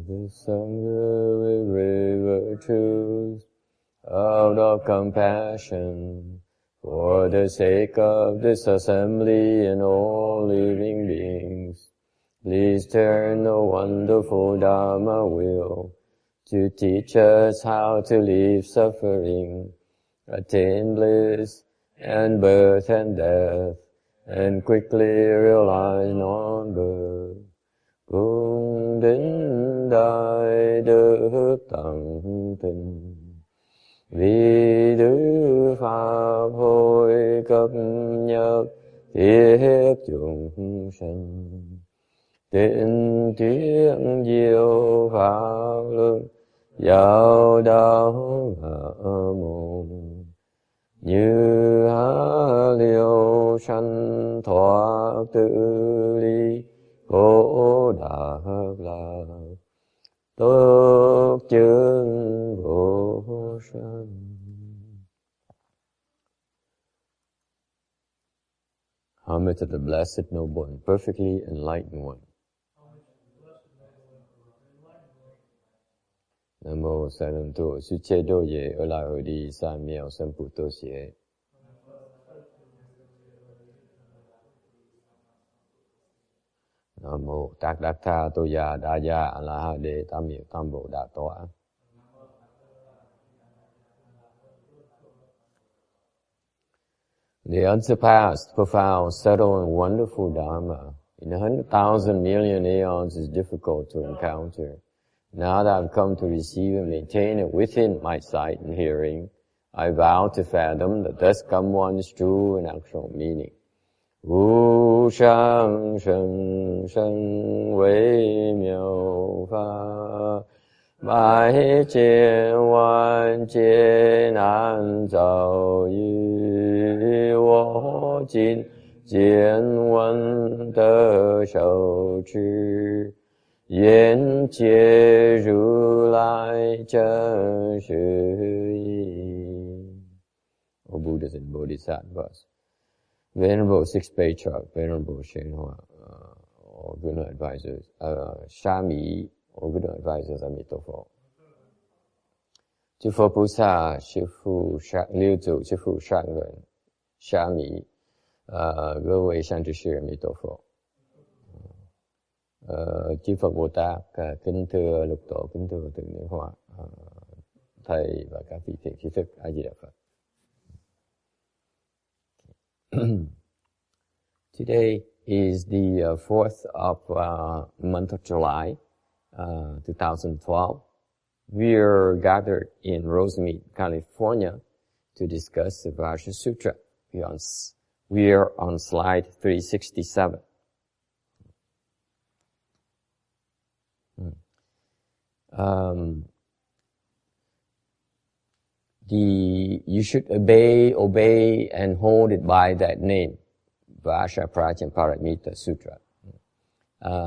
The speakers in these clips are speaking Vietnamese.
the Sangha with river truth, out of compassion, for the sake of this assembly and all living beings. Please turn the wonderful Dharma wheel to teach us how to leave suffering, attain bliss and birth and death, and quickly realize non-birth. Cung kính đại đức tận tình, vì Đức Pháp hội cấp nhất thiết chúng sanh. Tịnh thuyết diệu pháp luân, giáo đạo hạ môn. Như há liêu sanh thoát tự ly, Khổ đạc lạc, tốt chứng vô sanh. Homage to the Blessed Noble and Perfectly Enlightened One. Nam mô Sa Nan Tô Sư Chế Đô Ye Ở Lại Hồi Đi Sa Miao Sam Pu Tô Xie. Nam mô Tát Đắc Tha Tô Già Đa Gia A La Ha Đê Tam Miệu Tam Bộ Đà Tọa. The unsurpassed, profound, subtle, and wonderful Dharma in 100,000 million aeons is difficult to encounter. Now that I've come to receive and maintain it within my sight and hearing, I vow to fathom the thus come one's true and actual meaning. Wu shang sheng sheng wei miao fa, bai jian wan jian an zao yu, wo jin jian wen de shou zhi, yan jie ru lai zhen shi yi. O Buddhas and Bodhisattvas, Venerable Sixth Patriarch, Venerable Shenhua, all good advisors, Shami, all good advisors, Amitabha. Chư Phật Bồ Tát, Sư Phụ Liêu Trụ, Sư Phụ Sang Luận, Shami,各位善知识Amitabha. Chư Phật Bồ Tát, kính thưa Lục Tổ, kính thưa Thượng Niên Hoa, thầy và các vị thiện tri thức A Di Đà Phật. Today is the 4th of month of July, 2012. We are gathered in Rosemead, California to discuss the Vajra Sutra. We are on slide 367. You should obey and hold it by that name, Vajra Paramita Sutra.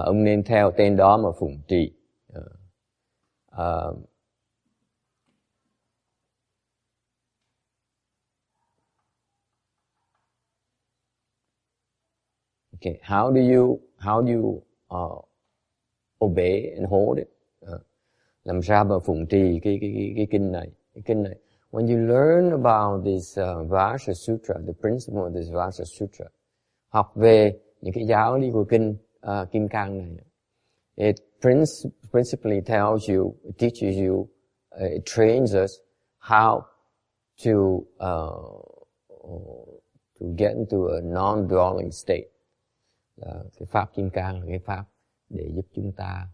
Ông nên theo tên đó mà phụng trì. Okay, how do you obey and hold it? Làm sao mà phụng trì cái kinh này? Cái kinh này. When you learn about this Vajra Sutra, the principle of this Vajra Sutra, học về những cái giáo lý của kinh Kim Cang này, it principally tells you, it teaches you, it trains us how to get into a non-dwelling state. Cái pháp Kim Cang là cái pháp để giúp chúng ta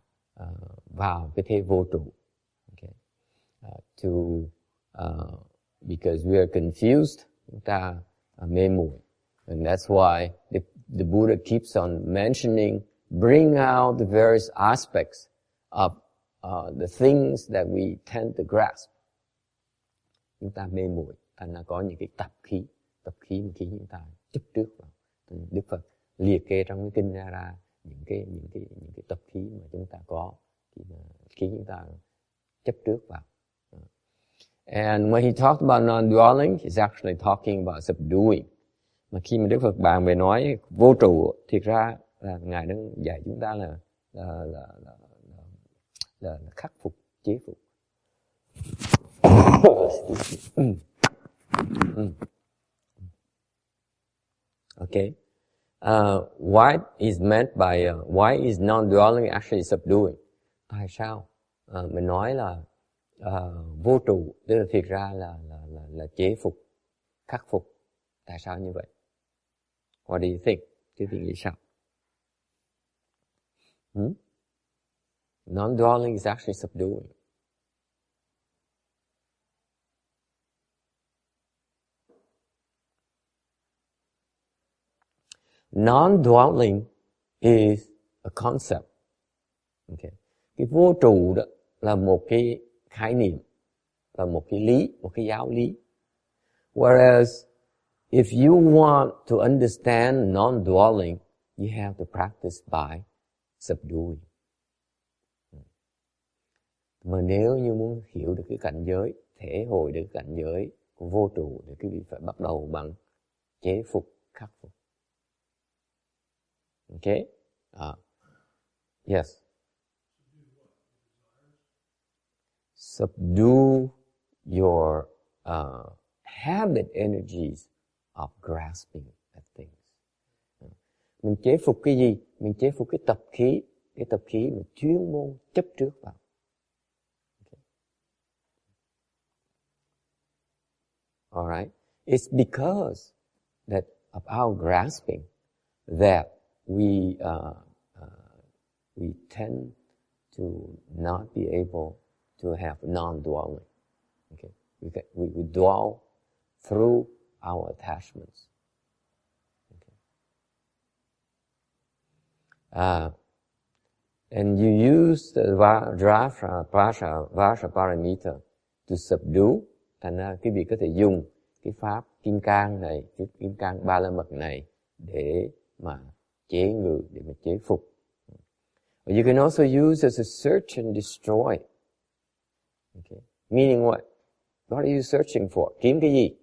vào cái thế vô trụ. Okay. Because we are confused, chúng ta mê muội. And that's why the Buddha keeps on mentioning, bring out the various aspects of the things that we tend to grasp. Chúng ta mê muội, thành ra có những cái tập khí mà khiến chúng ta chấp trước vào. Đức Phật liệt kê trong cái kinh ra những cái tập khí mà chúng ta có, thì khiến chúng ta chấp trước vào. And when he talked about non-dwelling, he's actually talking about subduing. Mà khi mà Đức Phật bàn về nói vô trụ, thiệt ra là Ngài đang dạy chúng ta là là khắc phục, chế phục. Okay. What is meant by why is non-dwelling actually subduing? Tại sao mình nói là vô trụ, tức là thiệt ra là chế phục, khắc phục. Tại sao như vậy? What do you think? Quý vị nghĩ sao? Non-dwelling is actually subduing. Non-dwelling is a concept. Okay. Cái vô trụ đó là một cái khái niệm, là một cái lý, một cái giáo lý. Whereas if you want to understand non-dwelling, you have to practice by subduing. Mà nếu như muốn hiểu được cái cảnh giới, thể hội được cái cảnh giới của vô trụ, thì quý vị phải bắt đầu bằng chế phục, khắc phục. Okay? Yes. Subdue your habit energies of grasping at things. Mình chế phục cái gì? Mình chế phục cái tập khí mà chuyên môn chấp trước vào. Okay. All right. It's because that of our grasping that we tend to not be able to have non-dwelling. Okay, we dwell through our attachments. Okay, and you use the Vajra paramita to subdue. Thành ra quý vị có thể dùng cái pháp kim cang này, cái kim cang ba la mật này để mà chế ngự, để mà chế phục. You can also use as a search and destroy. Okay. Meaning what? What are you searching for? Kiếm cái gì?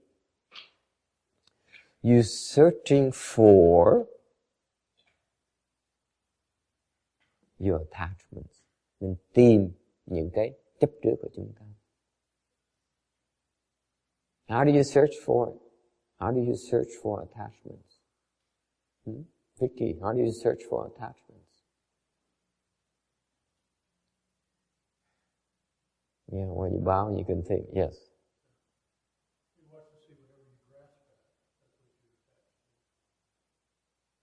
You're searching for your attachments. Mình tìm những cái chấp trước của chúng ta. How do you search for it? How do you search for attachments? Vicky, how do you search for attachments? Yeah, when you bow, you can think, yes. You watch to see whatever you grasp at, that's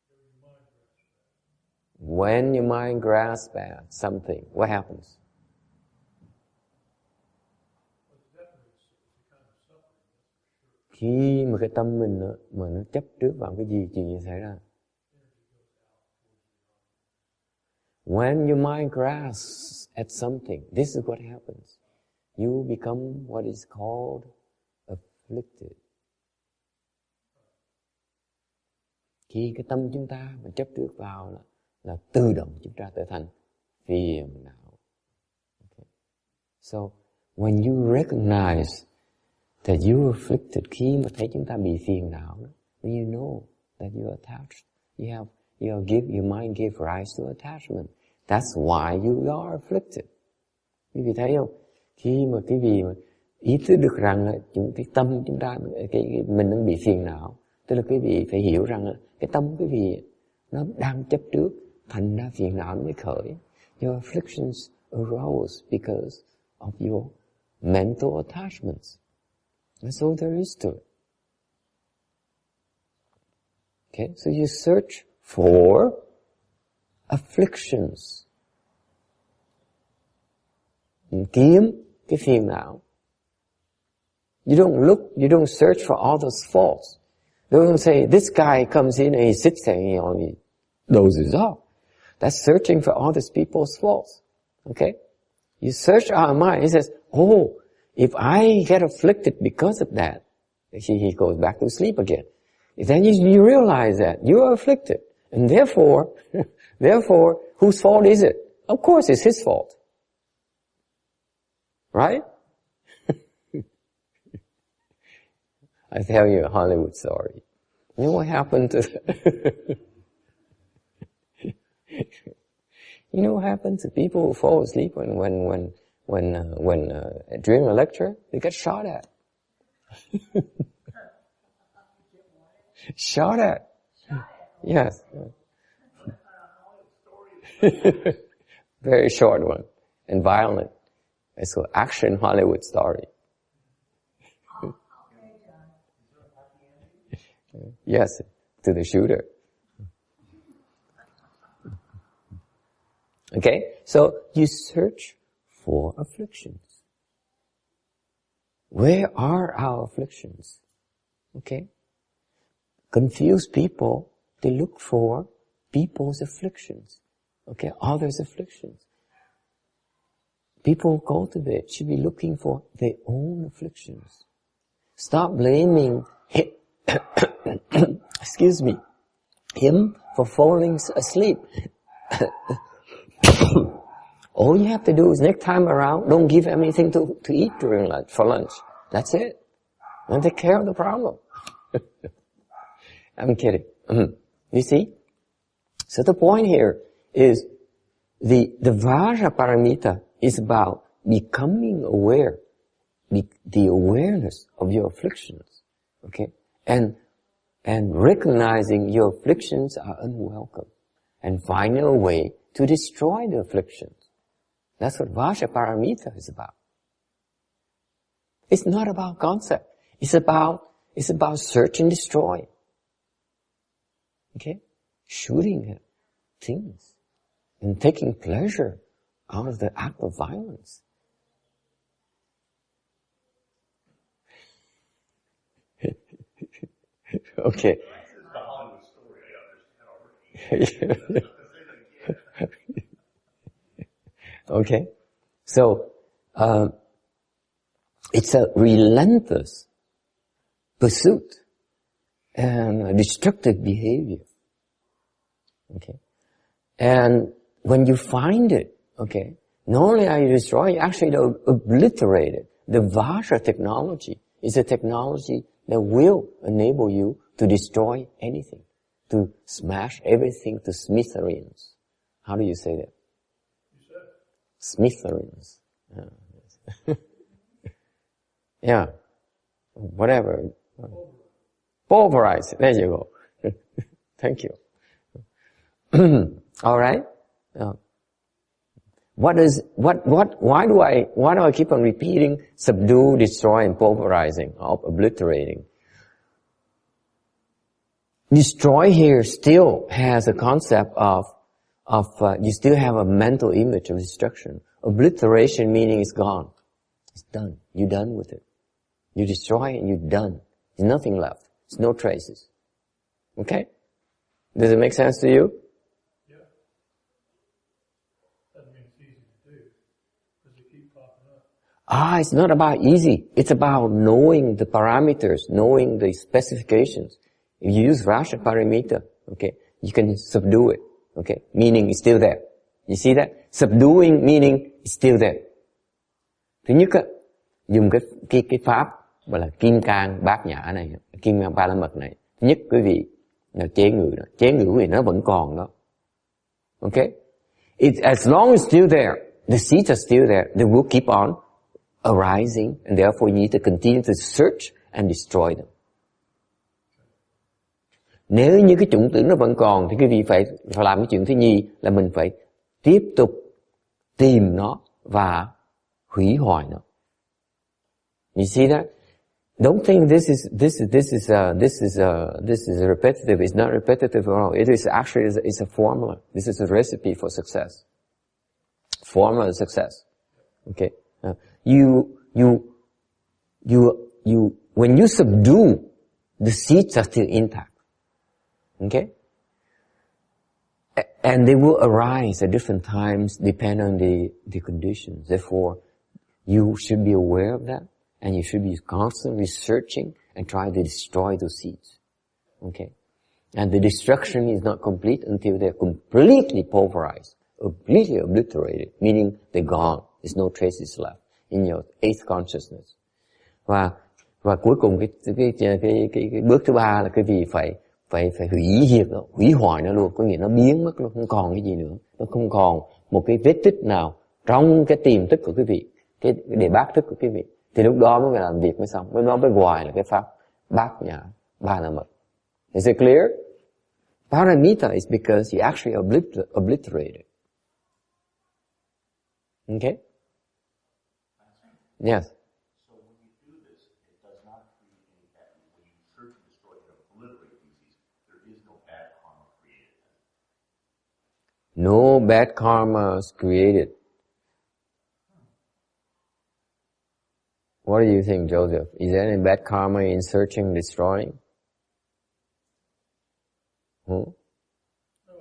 what you attach to. When your mind grasps at something, what happens? Khi mà cái tâm mình mà nó chấp trước vào cái gì, chuyện gì xảy ra? When your mind grasps at something, this is what happens. You become what is called afflicted. Khi cái tâm chúng ta mà chấp trước vào là tự động chúng ta trở thành phiền não. Okay. So, when you recognize that you are afflicted, khi mà thấy chúng ta bị phiền não, then you know that you are attached. Your mind gave rise to attachment. That's why you are afflicted. Quý vị thấy không? Khi mà quý vị mà ý thức được rằng cái tâm chúng ta, mình đang bị phiền não, tức là quý vị phải hiểu rằng cái tâm quý vị nó đang chấp trước, thành ra phiền não nó mới khởi. Your afflictions arose because of your mental attachments. That's all there is to it. Okay, so you search for afflictions. Kiếm cái phiền não. You don't search for all those faults. Don't say, this guy comes in and he sits there and he dozes off. That's searching for all these people's faults. Okay? You search our mind. He says, oh, if I get afflicted because of that, he goes back to sleep again. Then you realize that you are afflicted. And therefore, whose fault is it? Of course it's his fault. Right? I tell you a Hollywood story. You know what happened to You know what happens to people who fall asleep when during a lecture? They get shot at. Shot at. Yes. Very short one and violent. It's called action Hollywood story. Yes, to the shooter. Okay, so you search for afflictions. Where are our afflictions? Okay? Confused people, they look for people's afflictions. Okay, others' afflictions. People who cultivate should be looking for their own afflictions. Stop blaming him, excuse me, him for falling asleep. All you have to do is next time around, don't give him anything to eat during lunch, for lunch. That's it. And take care of the problem. I'm kidding. You see? So the point here is the Vajra paramita is about becoming aware, the awareness of your afflictions, okay? And recognizing your afflictions are unwelcome and finding a way to destroy the afflictions. That's what Vajra paramita is about. It's not about concept. It's about search and destroy. Okay? Shooting at things and taking pleasure out of the act of violence. Okay. Okay. So, it's a relentless pursuit and a destructive behavior. Okay. And when you find it, okay, not only are you destroying, you actually obliterate it. The Vajra technology is a technology that will enable you to destroy anything, to smash everything to smithereens. How do you say that? Smithereens. Yeah. Whatever. Pulverize. There you go. Thank you. All right. Why do I keep on repeating subdue, destroy, and pulverizing, or obliterating? Destroy here still has a concept of you still have a mental image of destruction. Obliteration meaning it's gone. It's done. You're done with it. You destroy it and you're done. There's nothing left. There's no traces. Okay? Does it make sense to you? Yeah. Doesn't mean it's easy to do, because they keep popping up. It's not about easy. It's about knowing the parameters, knowing the specifications. If you use Vajra paramita, okay, you can subdue it. Okay, meaning it's still there. You see that? Subduing meaning it's still there. Thứ nhất á, dùng cái pháp gọi là kim cang bát nhã này, kim cang ba la mật này. Thứ nhất quý vị là chế ngự đó, chế ngự quý vị nó vẫn còn đó. Okay? As long as it's still there, the seeds are still there, they will keep on arising, and therefore you need to continue to search and destroy them. Nếu như cái chủng tử nó vẫn còn thì quý vị phải làm cái chuyện thứ nhì là mình phải tiếp tục tìm nó và hủy hoại nó. You see that? Don't think this is repetitive. It's not repetitive at all. It is actually it's a formula. This is a recipe for success. Formula of success. Okay. When you subdue, the seeds are still intact. Okay? And they will arise at different times depending on the conditions. Therefore, you should be aware of that, and you should be constantly searching and trying to destroy those seeds. Okay? And the destruction is not complete until they're completely pulverized, completely obliterated, meaning they're gone. There's no traces left in your eighth consciousness. Và cuối cùng cái bước thứ ba là cái gì phải hủy diệt nó, hủy hoại nó luôn, có nghĩa nó biến mất luôn, không còn cái gì nữa, nó không còn một cái vết tích nào trong cái tiềm thức của quý vị, cái để bát thức của quý vị, thì lúc đó mới làm việc mới xong, mới nói với ngoài là cái pháp bát nhã ba la mật. Is it clear? Paramita is because he actually obliterated. Okay? Yes. So when you do this, it does not create any bad. When you search and destroy and obliterate these, there is no bad karma created. No bad karma is created. What do you think, Joseph? Is there any bad karma in searching and destroying? No,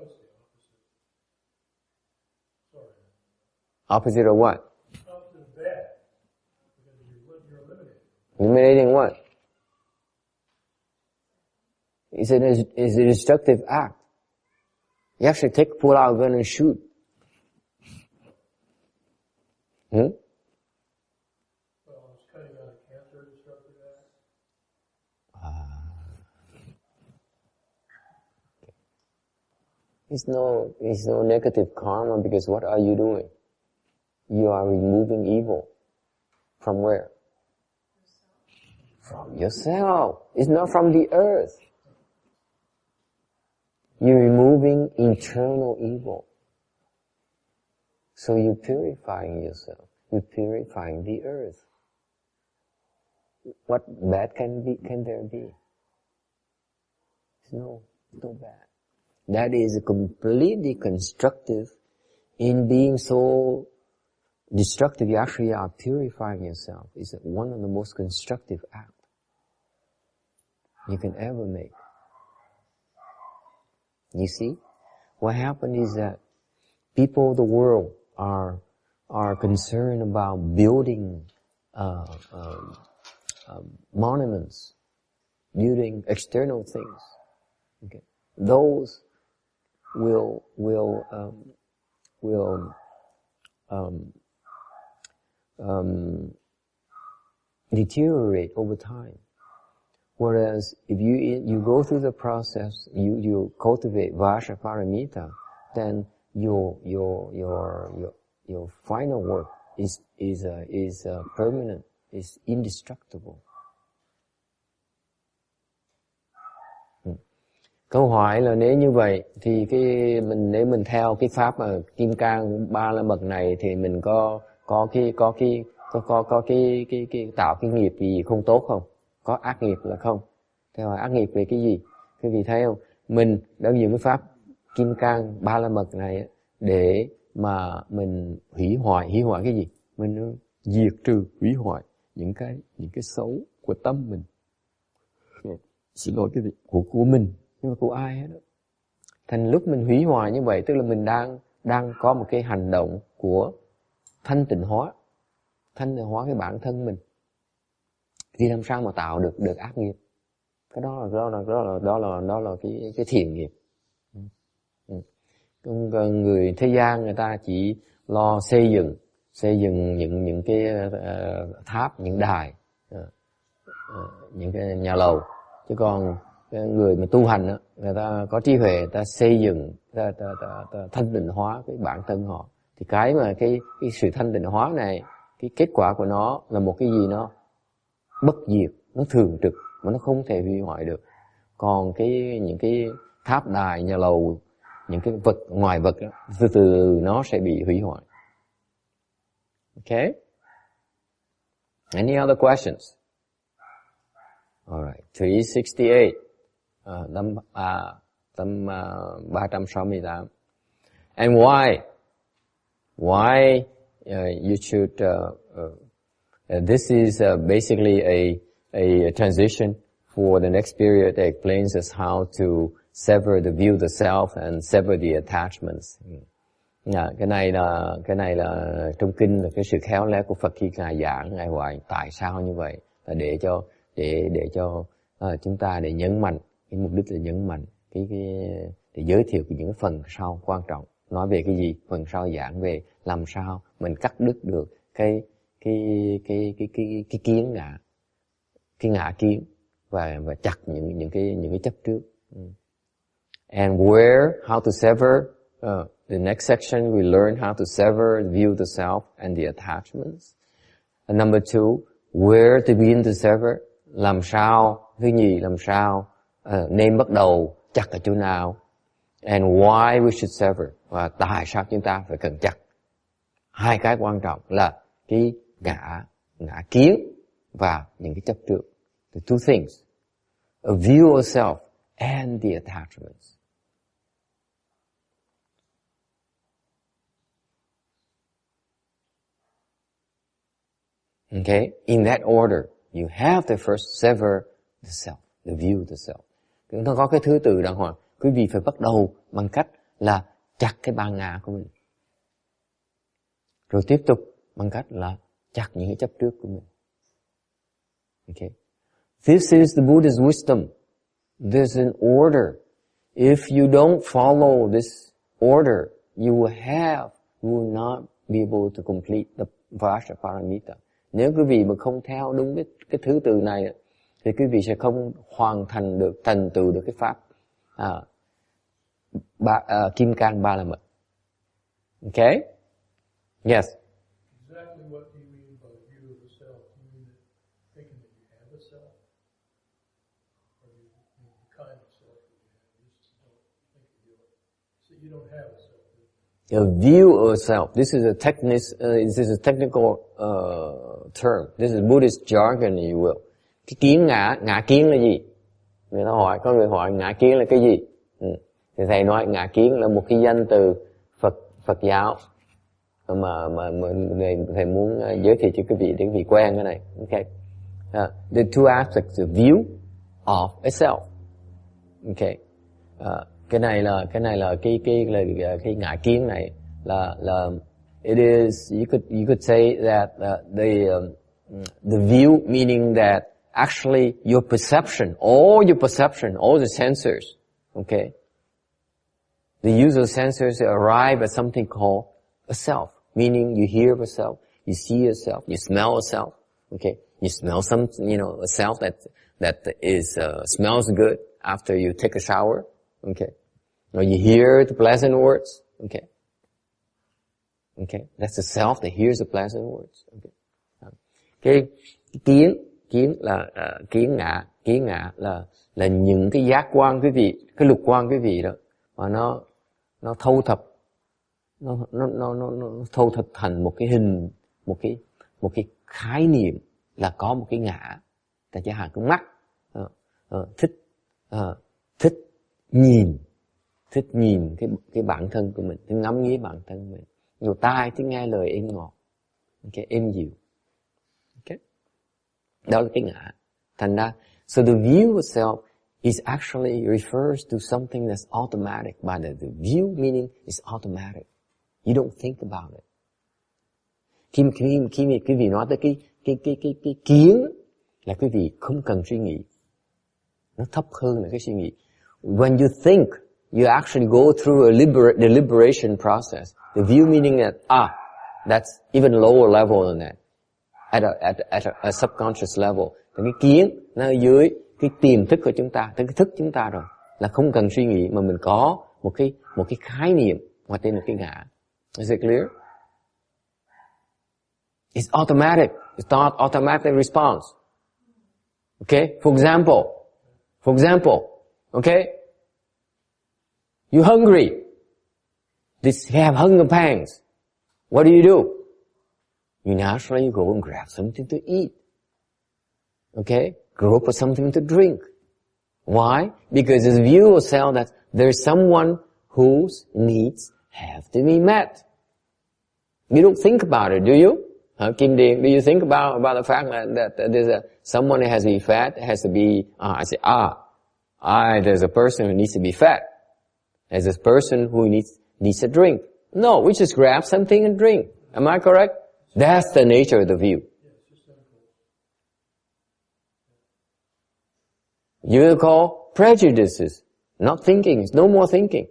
it's the opposite. Sorry. Opposite of what? Opposite of bad. Because you're eliminating. Eliminating what? It's a destructive act. You actually pull out a gun and shoot. Well, it's cutting out a cancer destructive act. It's no negative karma, because what are you doing? You are removing evil. From where? From yourself. It's not from the earth. You're removing internal evil. So you're purifying yourself. You're purifying the earth. What bad can there be? No bad. That is completely constructive. In being so destructive, you actually are purifying yourself. It's one of the most constructive acts you can ever make. You see? What happened is that people of the world are concerned about building monuments, building external things. Okay, those will deteriorate over time. Whereas if you go through the process, you cultivate Vajra Paramita, then your final work is permanent, is indestructible. Câu hỏi là nếu như vậy thì nếu mình theo cái pháp mà kim cang ba la mật này thì mình có tạo cái nghiệp gì không tốt không? Có ác nghiệp là không? Theo hỏi ác nghiệp về cái gì? Quý vị thấy không? Mình đã dùng cái pháp kim cang ba la mật này để mà mình hủy hoại cái gì? Mình diệt trừ, hủy hoại những cái xấu của tâm mình. Xin lỗi quý vị, của mình, nhưng mà của ai hết đó. Thành lúc mình hủy hoại như vậy, tức là mình đang có một cái hành động của thanh tịnh hóa cái bản thân mình. Thì làm sao mà tạo được ác nghiệp? Cái đó là cái thiện nghiệp. Người thế gian người ta chỉ lo xây dựng những cái tháp, những đài, những cái nhà lầu. Chứ còn người mà tu hành đó, người ta có trí huệ, người ta xây dựng, ta thanh tịnh hóa cái bản thân họ. Thì cái sự thanh tịnh hóa này, cái kết quả của nó là một cái gì nó bất diệt, nó thường trực mà nó không thể hủy hoại được. Còn những cái tháp đài, nhà lầu, những cái vật ngoài vật đó, từ từ nó sẽ bị hủy hoại. Okay? Any other questions? All right. 368. Tâm 368. And why you should this is basically a transition for the next period that explains us how to sever the view of the self and sever the attachments. Cái này là trong kinh là cái sự khéo léo của Phật khi ngài giảng, ngài hỏi tại sao như vậy, là để cho chúng ta để nhấn mạnh, cái mục đích là nhấn mạnh để giới thiệu những cái phần sau quan trọng. Nói về cái gì? Phần sau giảng về làm sao mình cắt đứt được cái kiến ngã, cái ngã kiến và chặt những cái chấp trước. And how to sever The next section, we learn how to sever, view the self and the attachments. And number 2, where to begin to sever, làm sao, thứ nhì, làm sao, nên bắt đầu, chặt ở chỗ nào, and why we should sever, và tại sao chúng ta phải cần chặt. Hai cái quan trọng là cái ngã kiến và những cái chấp trước. The two things, a view of self and the attachments. Okay, in that order, you have to first sever the self, the view of the self. Nó có cái thứ tự đàng hoàng. Quý vị phải bắt đầu bằng cách là chặt cái bản ngã của mình. Rồi tiếp tục bằng cách là chặt những cái chấp trước của mình. Okay. This is the Buddha's wisdom. There's an order. If you don't follow this order, you will not be able to complete the Vajra paramita. Nếu quý vị mà không theo đúng cái thứ tự này, thì quý vị sẽ không thành tựu được cái pháp kim cang ba la mật. Okay? Yes. Exactly what do you mean by view of the self? Do you mean thinking that you have a self? Or do you mean the kind of self that you have? You just don't think of you. So you don't have a self. A view of self. This is a technical term. This is Buddhist jargon, if you will. Cái kiến ngã kiến là gì? Có người hỏi ngã kiến là cái gì? Thì thầy nói ngã kiến là một cái danh từ Phật giáo mà thầy muốn giới thiệu cho quý vị để quý vị quen cái này. Okay. The two aspects of view of a self. Okay. Cái này là cái ngã kiến này là it is, you could say that the view, meaning that actually your perception, all the sensors, okay, the use of sensors arrive at something called a self, meaning you hear a self, you see yourself, you smell a self, okay, you smell a self that is smells good after you take a shower, okay, or you hear the pleasant words, okay. Okay, that's the self that hears the pleasant words. Okay. Cái kiến là kiến ngã là những cái giác quan quý vị, cái lục quan quý vị đó, mà nó thâu thập, nó thâu thập thành một cái hình, một cái khái niệm là có một cái ngã. Ta chẳng hạn cái mắt thích nhìn cái bản thân của mình, thích ngắm nghía bản thân của mình. Nhiều tai thích nghe lời êm ngọt, okay, êm dịu. Okay. Đó là cái ngã. Thành ra, so the view of self is actually refers to something that's automatic. By the view meaning is automatic. You don't think about it. Khi quý vị nói tới cái kiến là quý vị không cần suy nghĩ. Nó thấp hơn là cái suy nghĩ. When you think, you actually go through a deliberation process. The view meaning that, that's even lower level than that. At a subconscious level. Cái kiến, nó ở dưới cái tiềm thức của chúng ta, tới cái thức chúng ta rồi. Là không cần suy nghĩ mà mình có một cái khái niệm, hoặc tên là cái ngã. Is it clear? It's automatic. It's not automatic response. Okay? For example, okay? You're hungry. You have hunger pangs. What do? You naturally go and grab something to eat. Okay? Go for something to drink. Why? Because it's a view of self that there's someone whose needs have to be met. You don't think about it, do you? Kim Điền, do you think about the fact that there's someone who has to be fed, has to be, there's a person who needs to be fed. There's this person who needs a drink. No, we just grab something and drink. Am I correct? That's the nature of the view. You call prejudices. Not thinking. It's no more thinking.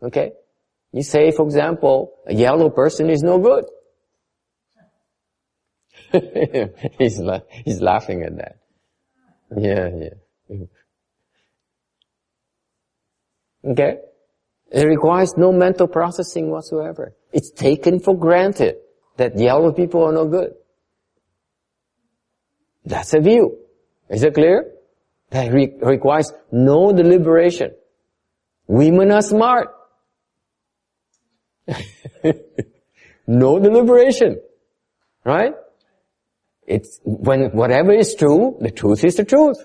Okay? You say, for example, a yellow person is no good. He's laughing at that. Yeah. Okay? It requires no mental processing whatsoever. It's taken for granted that yellow people are no good. That's a view. Is it clear? That requires no deliberation. Women are smart. No deliberation. Right? It's when whatever is true, the truth is the truth.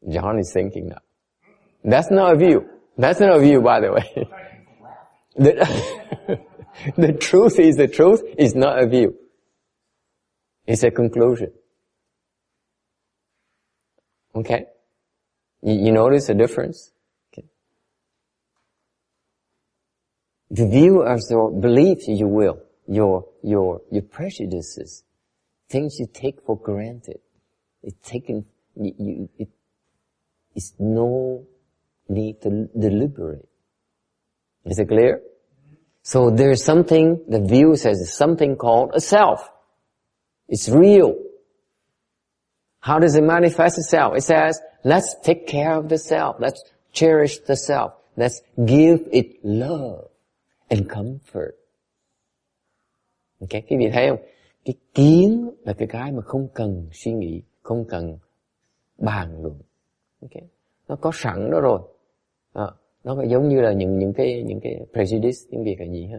John is thinking now. That's not a view. That's not a view, by the way. The truth is the truth is not a view. It's a conclusion. Okay? You notice the difference? Okay. The view as your beliefs, you will, your prejudices, things you take for granted. It's no need to deliberate. Is it clear? So there's something, the view says, something called a self. It's real. How does it manifest itself? It says, let's take care of the self. Let's cherish the self. Let's give it love and comfort. Okay, quý vị thấy không? Cái kiến là cái mà không cần suy nghĩ, không cần bàn luận. Okay. Nó có sẵn đó rồi. Nó giống như là những cái prejudice, tiếng Việt là gì ha?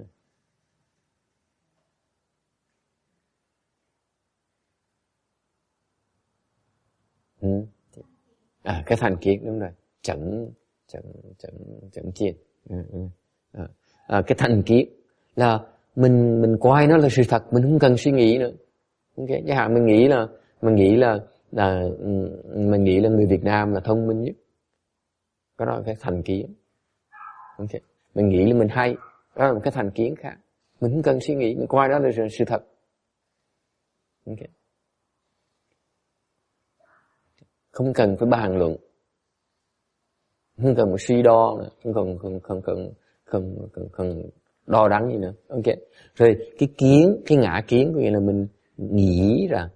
Cái thành kiến, đúng rồi. Chẩn chiên. Cái thành kiến là mình coi nó là sự thật, mình không cần suy nghĩ nữa. Okay. Chẳng hạn mình nghĩ là người Việt Nam là thông minh nhất. Cái đó là cái thành kiến. Okay. Mình nghĩ là mình hay, đó là một cái thành kiến khác. Mình không cần suy nghĩ, mình coi đó là sự thật. Okay. Không cần phải bàn luận, không cần suy đo nữa, không cần đo đắn gì nữa. Ok. Rồi cái kiến, cái ngã kiến có nghĩa là mình nghĩ rằng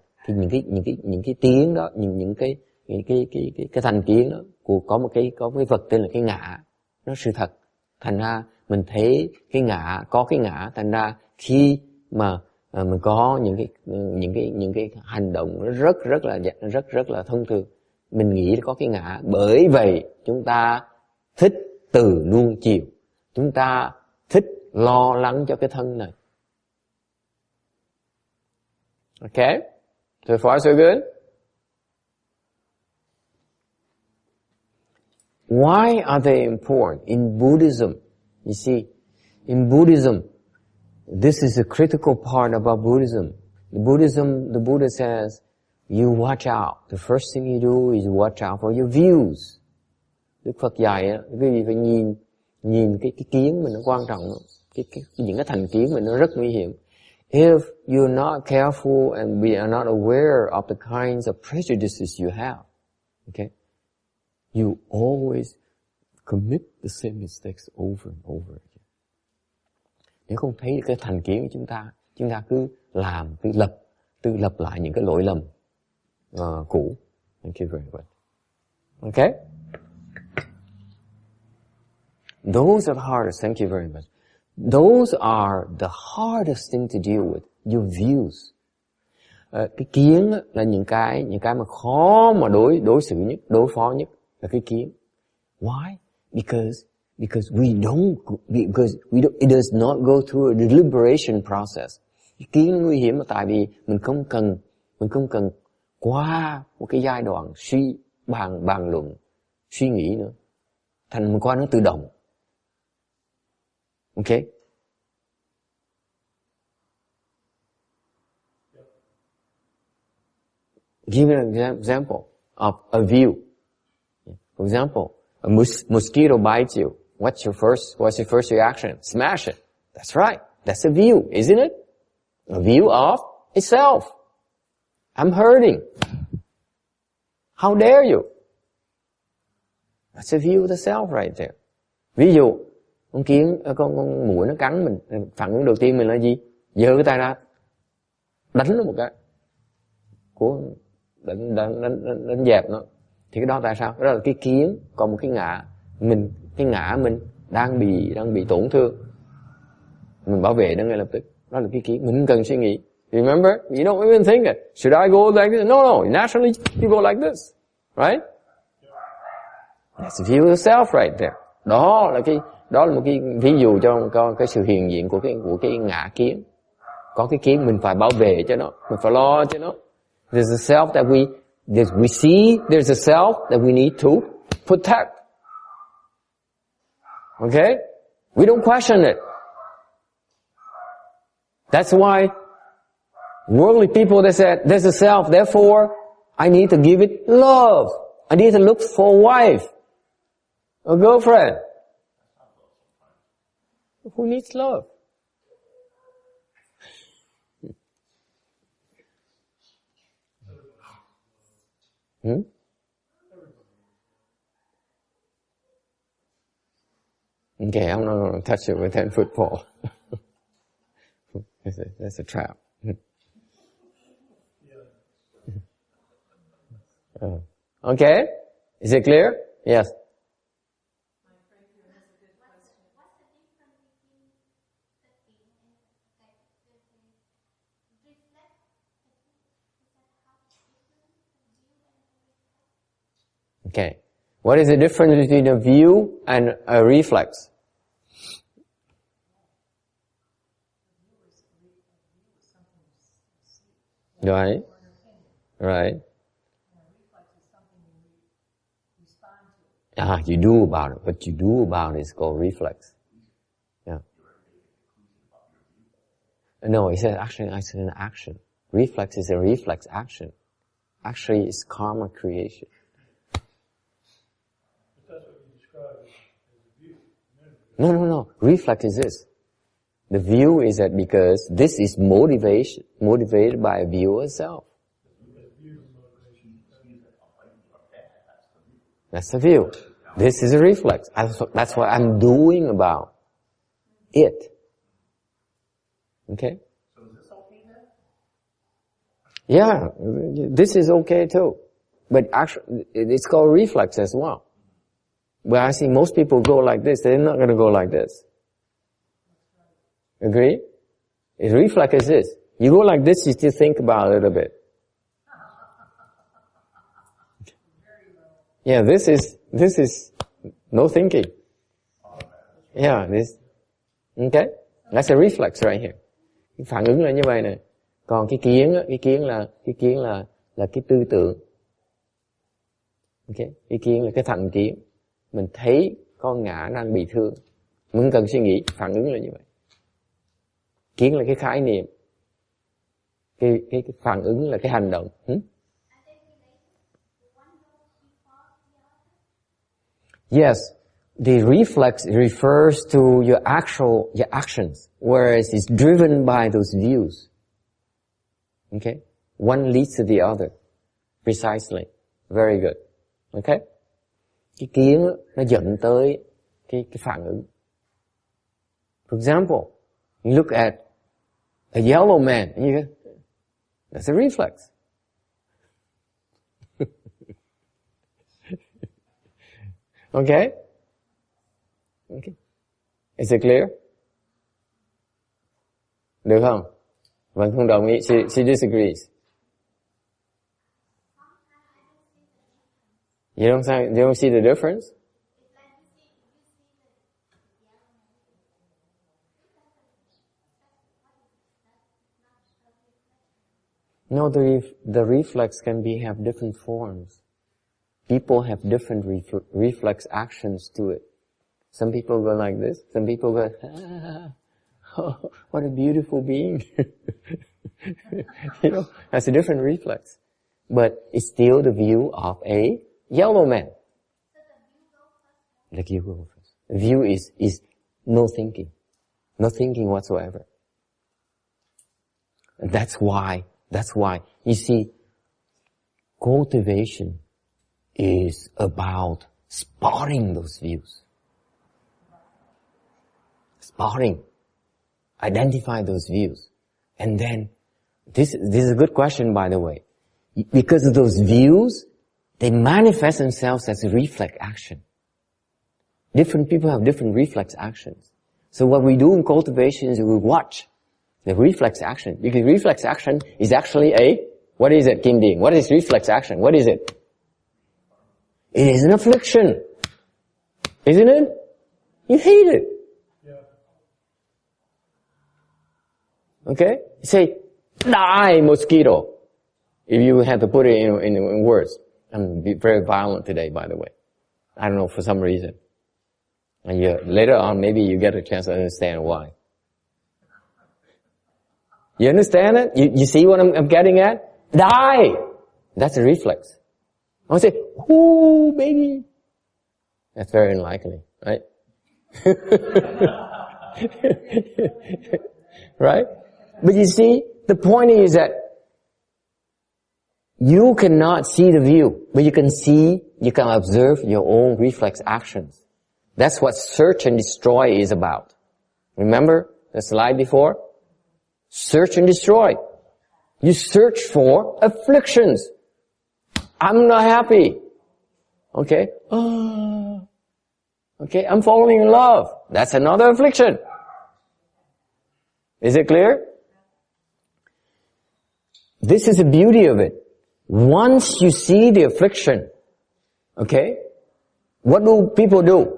những cái tiếng đó, những cái thành kiến đó có một cái vật tên là cái ngã, nó sự thật. Thành ra mình thấy cái ngã, có cái ngã, thành ra khi mà mình có những cái hành động rất là thông thường, mình nghĩ có cái ngã. Bởi vậy chúng ta thích từ nuông chiều, chúng ta thích lo lắng cho cái thân này. Okay? So far so good? Why are they important? In Buddhism, you see, in Buddhism, this is a critical part about Buddhism. The Buddha says, you watch out. The first thing you do is watch out for your views. Đức Phật dạy á, quý vị phải nhìn cái kiến mình nó quan trọng lắm. Những cái thành kiến mình nó rất nguy hiểm. If you're not careful and we are not aware of the kinds of prejudices you have, okay, you always commit the same mistakes over and over again. Nếu không thấy cái thành kiến của chúng ta cứ tự lập lại những cái lỗi lầm cũ. Thank you very much. Okay? Those are the hardest. Thank you very much. Those are the hardest thing to deal with. Your views. Cái kiến là những cái mà khó mà đối xử nhất, đối phó nhất là cái kiến. Why? Because it does not go through a deliberation process. Cái kiến nguy hiểm là tại vì mình không cần qua một cái giai đoạn bàn luận, suy nghĩ nữa. Thành mình qua nó tự động. Okay? Give an example of a view. For example, a mosquito bites you. What's your first reaction? Smash it. That's right. That's a view, isn't it? A view of itself. I'm hurting. How dare you? That's a view of the self right there. Ví dụ, con muỗi nó cắn mình, phản ứng đầu tiên mình là gì? Giơ cái tay ra, đánh nó một cái, đánh dẹp nó. Thì cái đó tại sao? Đó là cái kiến, còn một cái ngã cái ngã mình đang bị tổn thương, mình bảo vệ nó ngay lập tức. Đó là cái kiến, mình không cần suy nghĩ. Remember, you don't even think it. Should I go like this? No, naturally you go like this, right? That's the view of self right there. Đó là một cái ví dụ cho cái sự hiện diện của cái ngã kiến. Có cái kiến mình phải bảo vệ cho nó, mình phải lo cho nó. There's a self that we see, there's a self that we need to protect. Okay? We don't question it. That's why worldly people, they said, there's a self, therefore I need to give it love. I need to look for a wife, a girlfriend. Who needs love? Okay, I'm not going to touch it with 10-foot pole. That's a trap. Okay? Is it clear? Yes. Okay. What is the difference between a view and a reflex? Right. Right. You do about it. What you do about it is called reflex. Yeah. No, it's actually an action. Reflex is a reflex action. Actually, it's karma creation. But that's what you describe as a view. No. Reflex is this. The view is that because this is motivated by a view of self. That's the view. This is a reflex. That's what I'm doing about it. Okay? So is this okay then? Yeah, this is okay too. But actually, it's called reflex as well. But I see most people go like this. They're not going to go like this. Agree? A reflex is this. You go like this, you still think about it a little bit. Yeah, this is no thinking. Yeah, this. Okay? That's a reflex right here. Cái phản ứng là như vậy này. Còn cái kiến là cái tư tưởng. Okay? Cái kiến là cái thành kiến. Mình thấy con ngã đang bị thương. Mình không cần suy nghĩ, phản ứng là như vậy. Kiến là cái khái niệm. Cái phản ứng là cái hành động. Yes, the reflex refers to your actions, whereas it's driven by those views. Okay? One leads to the other. Precisely. Very good. Okay? Cái kiến nó dẫn tới cái phản ứng. For example, you look at a yellow man, and you go, that's a reflex. Okay? Okay. Is it clear? Được không? Vẫn không đồng ý. She disagrees. You don't see the difference? No, the reflex can have different forms. People have different reflex actions to it. Some people go like this. Some people go, oh, what a beautiful being. You know, that's a different reflex. But it's still the view of a yellow man. Like you go first. The view is no thinking. No thinking whatsoever. And that's why, you see, cultivation is about spotting those views. Spotting. Identify those views. And then, this is a good question, by the way. Because of those views, they manifest themselves as a reflex action. Different people have different reflex actions. So what we do in cultivation is we watch the reflex action. Because reflex action is actually what is it, Kim Ding? What is reflex action? What is it? It is an affliction. Isn't it? You hate it. Yeah. Okay? Say, die, mosquito. If you had to put it in words. I'm very violent today, by the way. I don't know, for some reason. And later on, maybe you get a chance to understand why. You understand it? You see what I'm getting at? Die! That's a reflex. I say, ooh, baby. That's very unlikely, right? Right? But you see, the point is that you cannot see the view, but you can observe your own reflex actions. That's what search and destroy is about. Remember the slide before? Search and destroy. You search for afflictions. I'm not happy. Okay? Okay, I'm falling in love. That's another affliction. Is it clear? This is the beauty of it. Once you see the affliction, okay, what do people do?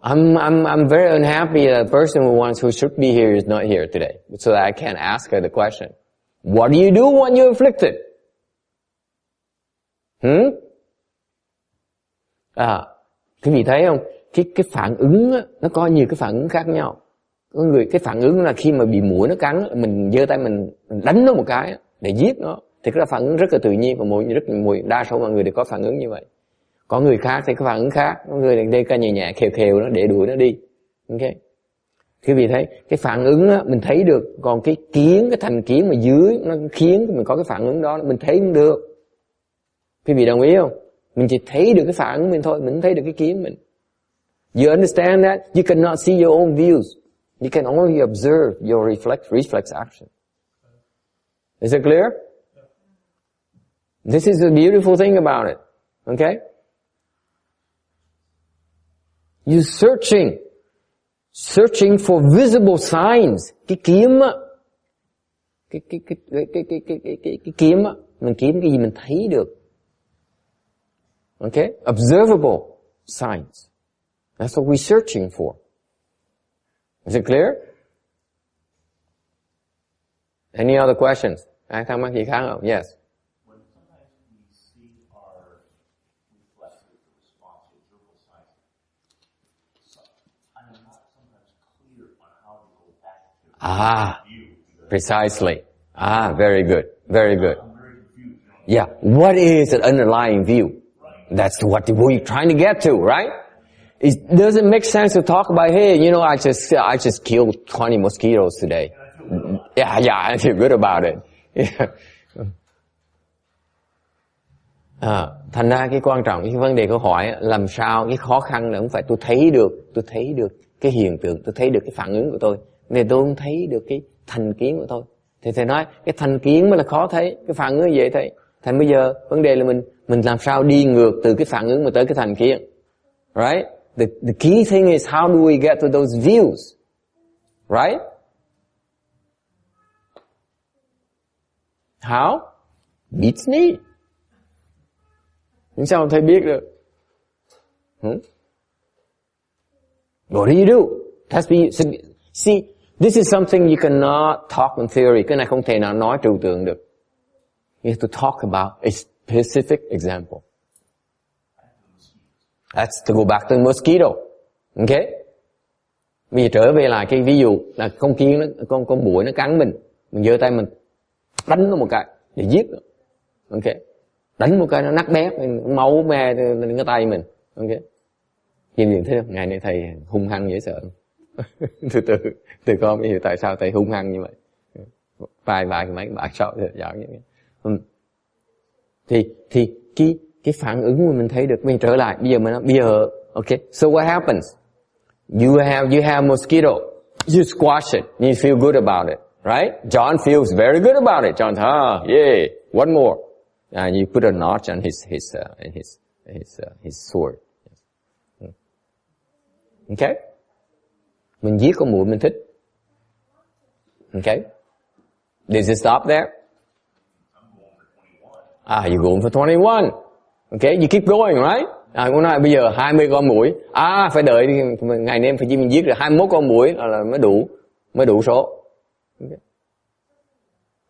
I'm very unhappy that the person who should be here is not here today, so that I can't ask her the question. What do you do when you're afflicted? Quý vị thấy không? Cái phản ứng á, nó có nhiều cái phản ứng khác nhau. Có người cái phản ứng là khi mà bị muỗi nó cắn, mình giơ tay mình đánh nó một cái để giết nó, thì cái phản ứng rất là tự nhiên và đa số mọi người đều có phản ứng như vậy. Có người khác thì có phản ứng khác, có người đây ca nhẹ nhẹ khều khều nó để đuổi nó đi. Okay. Quý vị thấy cái phản ứng á, mình thấy được, còn cái thành kiến mà dưới nó khiến mình có cái phản ứng đó mình thấy không được. Quý vị đồng ý không? Mình chỉ thấy được cái phản ứng mình thôi, mình không thấy được cái kiến mình. You understand that? You cannot see your own views. You can only observe your reflex action. Is it clear? This is the beautiful thing about it. Okay? You're searching for visible signs. Cái kiếm á, cái kiếm á, mình kiếm cái gì mình thấy được. Okay? Observable signs. That's what we're searching for. Is it clear? Any other questions? Ai thắc mắc gì khác không? Yes. When sometimes we see our reflexive response to observable signs, I'm not sometimes clear on how to go back to view. Precisely. Very good. Very good. I'm very confused. Yeah. What is an underlying view? Right. That's what we're trying to get to, right? It doesn't make sense to talk about, hey, I just killed 20 mosquitoes today. Yeah, I feel good about it. Yeah. Thành ra cái quan trọng, cái vấn đề câu hỏi làm sao, cái khó khăn là không phải tôi thấy được cái hiện tượng, tôi thấy được cái phản ứng của tôi, nên tôi không thấy được cái thành kiến của tôi. Thì thầy nói cái thành kiến mới là khó thấy, cái phản ứng dễ thấy. Thành bây giờ vấn đề là mình làm sao đi ngược từ cái phản ứng mà tới cái thành kiến, right? The key thing is how do we get to those views, right? How? Beats me. Nhưng sao thầy biết được? What do you do? See, this is something you cannot talk in theory. Cái này không thể nào nói trừu tượng được. You have to talk about a specific example. That's to go back to the mosquito. Okay? Bây giờ trở về lại cái ví dụ là con muỗi nó cắn mình giơ tay mình đánh nó một cái để giết nó. Okay? Đánh một cái nó nát bét, máu me lên cái tay mình. Okay? Nhìn thấy không? Ngày nay thầy hung hăng dễ sợ. từ con mới hiểu tại sao thầy hung hăng như vậy. Vài mấy bạn sợ dạo như vậy. Thì cái phản ứng mà mình thấy được, mình trở lại bây giờ okay, so what happens? You have mosquito, you squash it, you feel good about it, right? John feels very good about it. John, yeah, one more, and you put a notch on his sword. Okay? Mình giết con muỗi mình thích. Okay? Does it stop there? You're going for 21. Okay, you keep going, right? Cũng nói bây giờ 20 con muỗi. Phải đợi ngày đêm phải chỉ mình giết được 21 con muỗi là mới đủ số.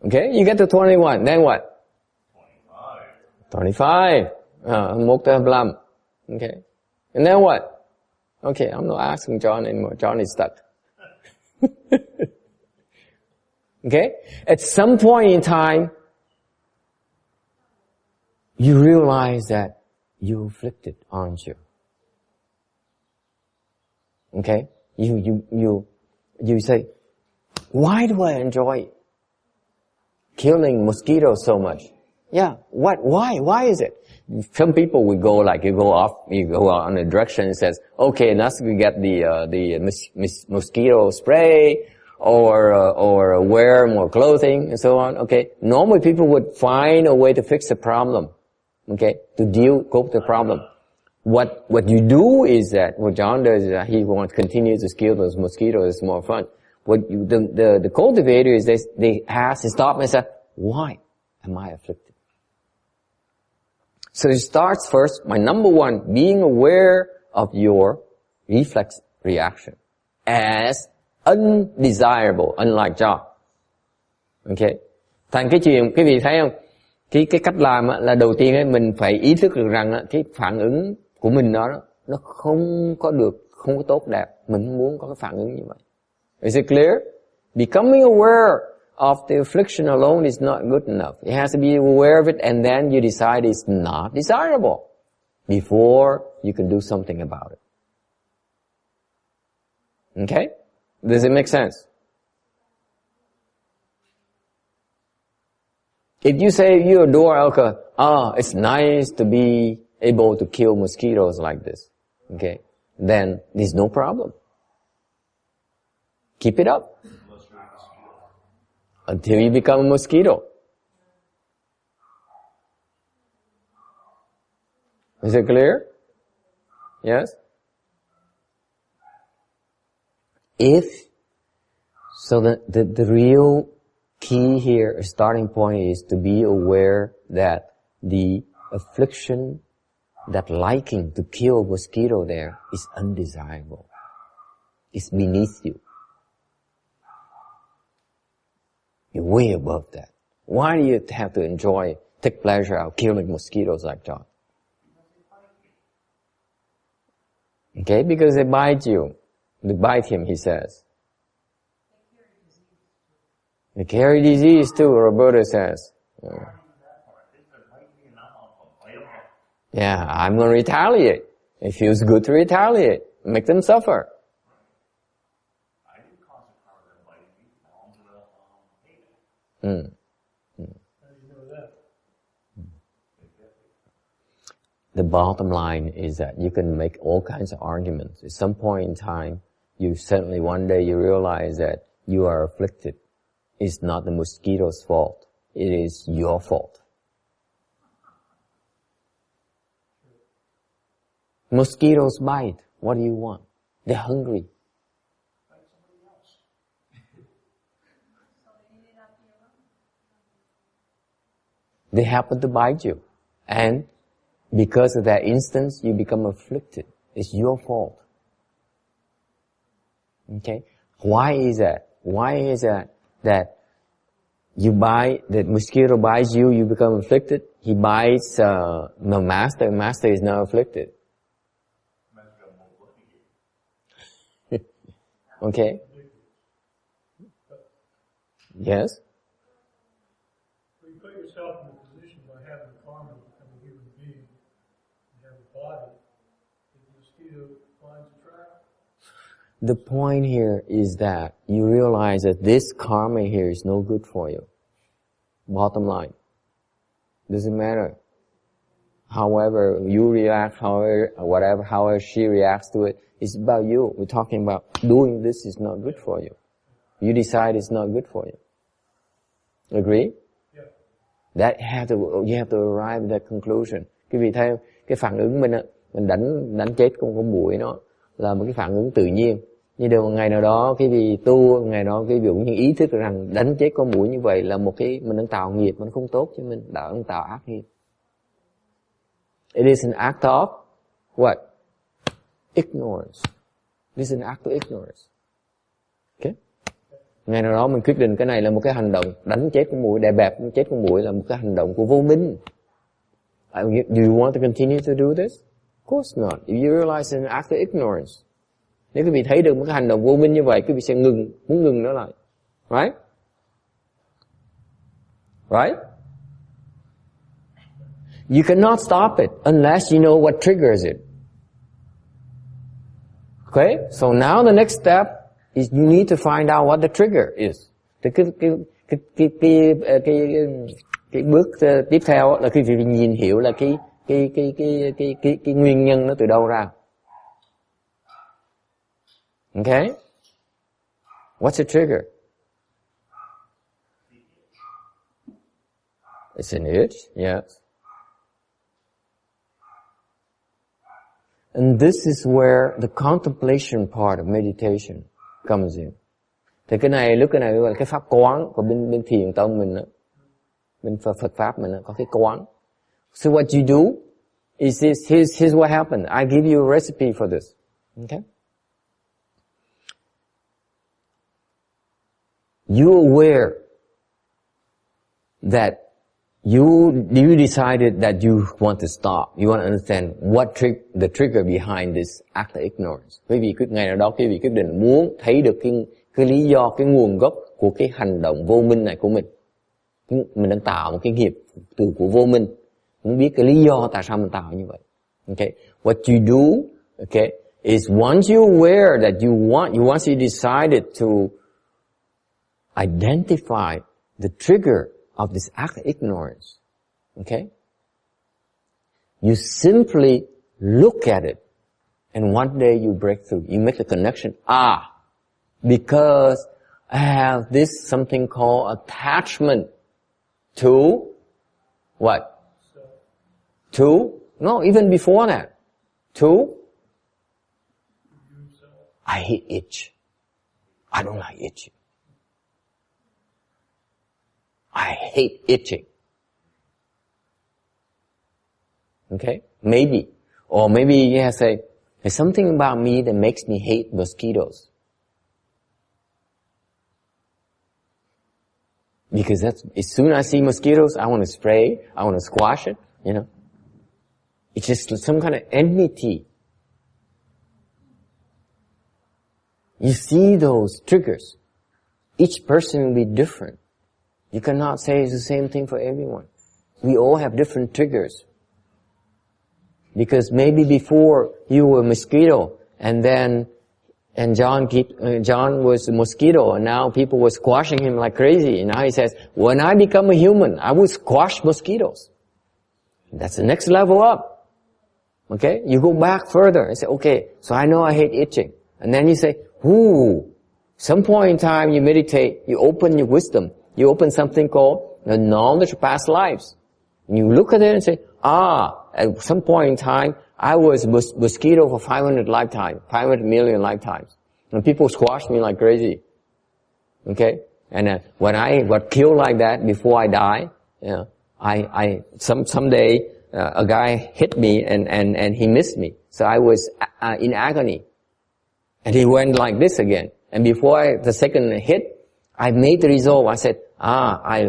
Okay, you get to 21, then what? 25. 21 tới 25. Okay. And then what? Okay, I'm not asking John anymore. John is stuck. Okay? At some point in time, you realize that you're afflicted, aren't you? Okay? You say, why do I enjoy killing mosquitoes so much? Yeah, why is it? Some people will go like, you go on a direction and says, okay, now we get the mosquito spray, or wear more clothing and so on. Okay, normally people would find a way to fix the problem. Okay, to cope with the problem. What you do is that, what John does is that he wants to continue to kill those mosquitoes. It's more fun. The cultivator is they ask and stop and say, why am I afflicted? So it starts first by number one, being aware of your reflex reaction as undesirable, unlike John. Okay. Thành cái chuyện, quý vị thấy không? Cái cách làm là đầu tiên ấy, mình phải ý thức được rằng cái phản ứng của mình đó nó không có tốt đẹp. Mình không muốn có cái phản ứng như vậy. Is it clear? Becoming aware of the affliction alone is not good enough. You have to be aware of it and then you decide it's not desirable before you can do something about it. Okay? Does it make sense? If you say you adore alcohol, it's nice to be able to kill mosquitoes like this, okay, then there's no problem. Keep it up until you become a mosquito. Is it clear? Yes? So the real key here, starting point is to be aware that the affliction, that liking to kill mosquito there is undesirable. It's beneath you. You're way above that. Why do you have to take pleasure out of killing mosquitoes like John? Okay, because they bite you. They bite him, he says. They carry disease too, Roberta says. Yeah, I'm going to retaliate. It feels good to retaliate. Make them suffer. The bottom line is that you can make all kinds of arguments. At some point in time, one day you realize that you are afflicted. It's not the mosquito's fault. It is your fault. Mosquitoes bite. What do you want? They're hungry. They happen to bite you. And because of that instance, you become afflicted. It's your fault. Okay? Why is that? Why is that the mosquito bites you, you become afflicted? He bites the master is now afflicted. Okay? Yes? So you put yourself in a position by having karma to become a human being and have a body that the mosquito finds attractive. The point here is that you realize that this karma here is no good for you. Bottom line. Doesn't matter. However you react, however she reacts to it, it's about you. We're talking about doing this is not good for you. You decide it's not good for you. Agree? Yeah. You have to arrive at that conclusion. Quý vị thấy cái phản ứng mình đánh chết con muỗi là một cái phản ứng tự nhiên. Như điều một ngày nào đó cái vị tu, ngày đó cái vị những ý thức rằng đánh chết con muỗi như vậy là một cái mình đang tạo nghiệp,มันkhông tốt cho mình, đang tạo ác nghiệp. It is an act of what? Ignorance. This is an act of ignorance. Okay? Ngày nào đó mình quyết định cái này là một cái hành động đánh chết con muỗi, đè bẹp chết con muỗi là một cái hành động của vô minh. Do you want to continue to do this? Of course not. If you realize it's an act of ignorance. Nếu quý vị thấy được một cái hành động vô minh như vậy, quý vị sẽ muốn ngừng nó lại. Right? Right? You cannot stop it unless you know what triggers it. Okay? So now the next step is you need to find out what the trigger is. Cái bước tiếp theo là quý vị nhìn hiểu là cái nguyên nhân nó từ đâu ra. Okay? What's the trigger? It's an itch, yes. And this is where the contemplation part of meditation comes in. Thì cái này, lúc cái này gọi là cái pháp quán của bên thiền tông mình đó. Bên Phật pháp mình đó, có cái quán. So what you do is this, here's what happened. I give you a recipe for this. Okay? You're aware that you decided that you want to stop. You want to understand what the trigger behind this act of ignorance. Quý vị ngày nào đó quý vị quyết định muốn thấy được cái lý do, cái nguồn gốc của cái hành động vô minh này của mình. Mình đang tạo một cái nghiệp của vô minh. Muốn biết cái lý do tại sao mình tạo như vậy. Okay? What you do, okay, is once you're aware that once you decided to identify the trigger of this act of ignorance, okay? You simply look at it, and one day you break through. You make the connection. Because I have this something called attachment to what? No, even before that. I hate itch. I don't like itching. I hate itching. Okay? Maybe. Or maybe you say, there's something about me that makes me hate mosquitoes. Because as soon as I see mosquitoes, I want to spray, I want to squash it, you know. It's just some kind of enmity. You see those triggers. Each person will be different. You cannot say it's the same thing for everyone. We all have different triggers. Because maybe before you were a mosquito, and John was a mosquito, and now people were squashing him like crazy. And now he says, when I become a human, I will squash mosquitoes. That's the next level up. Okay? You go back further and say, okay, so I know I hate itching. And then you say, some point in time you meditate, you open your wisdom. You open something called the knowledge of past lives. And you look at it and say, at some point in time, I was a mosquito for 500 million lifetimes. And people squashed me like crazy. Okay? And when I got killed like that before I die, you know, someday, a guy hit me and he missed me. So I was in agony. And he went like this again. And before the second hit, I made the resolve. I said, I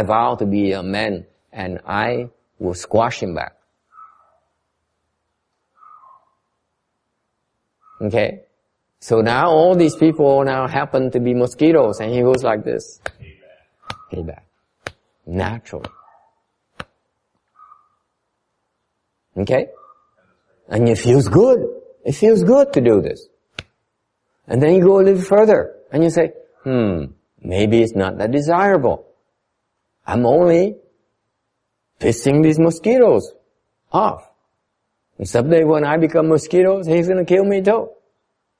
vow to be a man, and I will squash him back. Okay? So now all these people now happen to be mosquitoes, and he goes like this. Payback. Naturally. Okay? And it feels good. It feels good to do this. And then you go a little further, and you say, maybe it's not that desirable. I'm only pissing these mosquitoes off. And someday when I become mosquitoes, he's going to kill me too.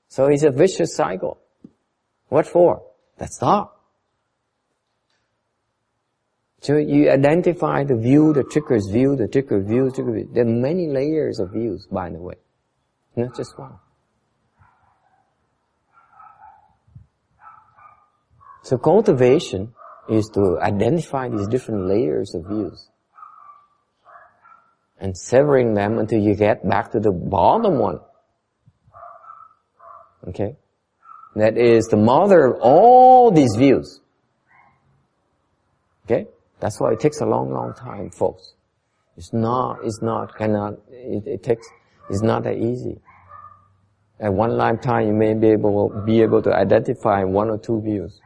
So it's a vicious cycle. What for? That's thought. So you identify the view, the trigger's view, the trigger view, the trigger view. There are many layers of views, by the way. Not just one. So cultivation is to identify these different layers of views and severing them until you get back to the bottom one. Okay? That is the mother of all these views. Okay? That's why it takes a long, long time, folks. It's not that easy. At one lifetime, you may be able to identify one or two views,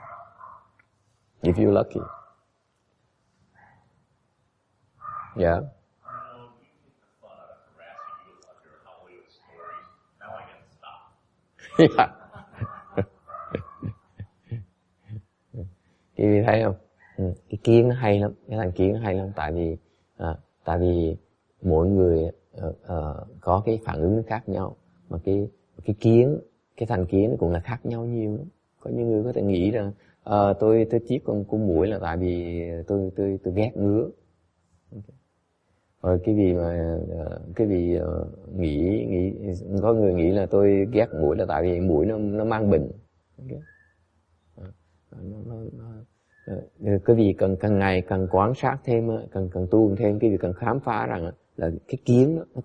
if you're lucky. Yeah. Yeah. Quý vị thấy không? Cái kiến nó hay lắm, cái thằng kiến nó hay lắm, tại vì mỗi người có cái phản ứng khác nhau, mà cái kiến, cái thành kiến nó cũng là khác nhau nhiều lắm. Có những người có thể nghĩ rằng tôi giết con muỗi là tại vì tôi ghét ngứa. Okay. Rồi cái gì nghĩ có người nghĩ là tôi ghét muỗi là tại vì muỗi nó mang bệnh. Okay. Cái gì càng ngày càng quan sát thêm, càng tu thêm, cái gì càng khám phá rằng là cái kiến nó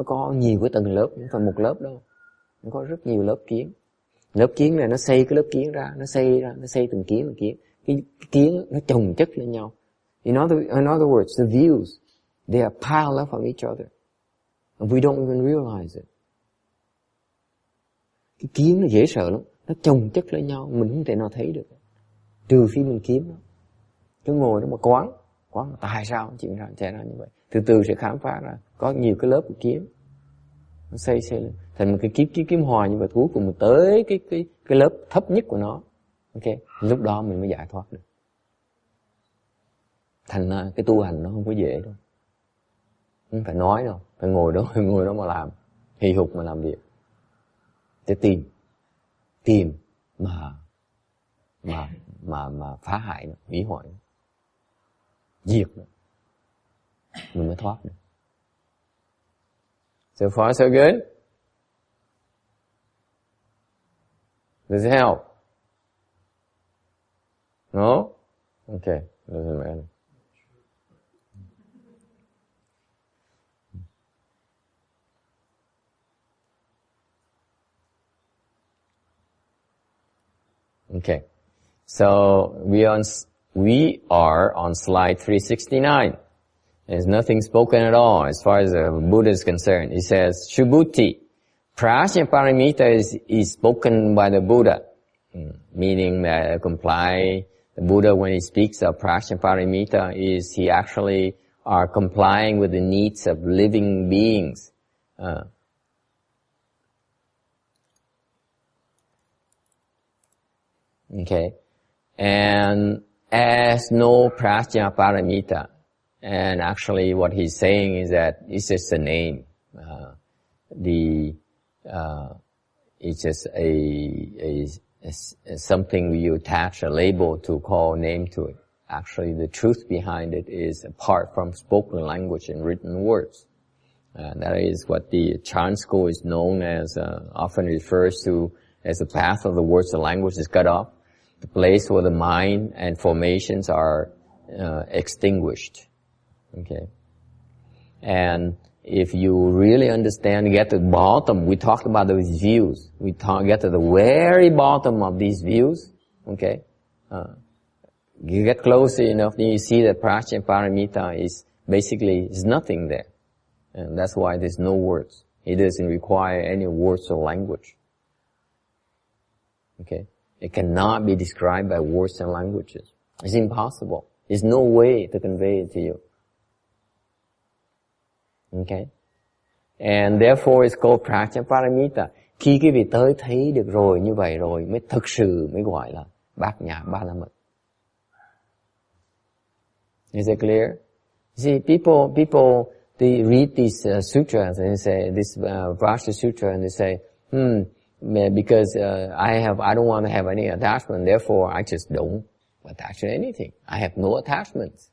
có nhiều cái tầng lớp, không phải một lớp đâu, nó có rất nhiều lớp kiến. Lớp kiến này nó xây cái lớp kiến ra, nó xây từng kiến. Cái kiến nó chồng chất lên nhau. In other words, the views, they are piled up on each other, and we don't even realize it. Cái kiến nó dễ sợ lắm, nó chồng chất lên nhau, mình không thể nào thấy được, trừ khi mình kiếm nó. Cứ ngồi đó mà quán tại sao chuyện xảy ra như vậy, từ từ sẽ khám phá ra có nhiều cái lớp của kiếm nó xây lên thành một cái kiếm hòa, như vậy cuối cùng mình tới cái lớp thấp nhất của nó. Ok, lúc đó mình mới giải thoát được. Thành ra cái tu hành nó không có dễ đâu, không phải nói đâu, phải ngồi đó mà làm, hì hục mà làm việc, để tìm mà phá hại nó, hủy hoại nó, diệt nó, mình mới thoát được. So far so good? Does it help? No? Okay, doesn't matter. Okay. So we are on slide 369. There's nothing spoken at all as far as the Buddha is concerned. He says, Subhuti, Prajnaparamita is spoken by the Buddha, meaning that the Buddha, when he speaks of Prajnaparamita, he actually are complying with the needs of living beings. Okay. And as no Prajnaparamita, and actually what he's saying is that it's just a name. It's just something you attach a label to, call name to it. Actually, the truth behind it is apart from spoken language and written words. That is what the Chan school is known as, often refers to as the path of the words and language is cut off, the place where the mind and formations are extinguished. Okay. And if you really understand, get to the bottom, we talked about those views. Get to the very bottom of these views. Okay. You get closer enough, then you see that Prajnaparamita is nothing there. And that's why there's no words. It doesn't require any words or language. Okay. It cannot be described by words and languages. It's impossible. There's no way to convey it to you. Okay. And therefore it's called Prajnaparamita. Khi quý vị tới thấy được rồi, như vậy rồi mới thực sự mới gọi là Bát Nhã Ba La Mật. Is it clear? See, people, they read these sutras and they say, this Vajra Sutra, and they say, because I don't want to have any attachment, therefore I just don't attach to anything. I have no attachments.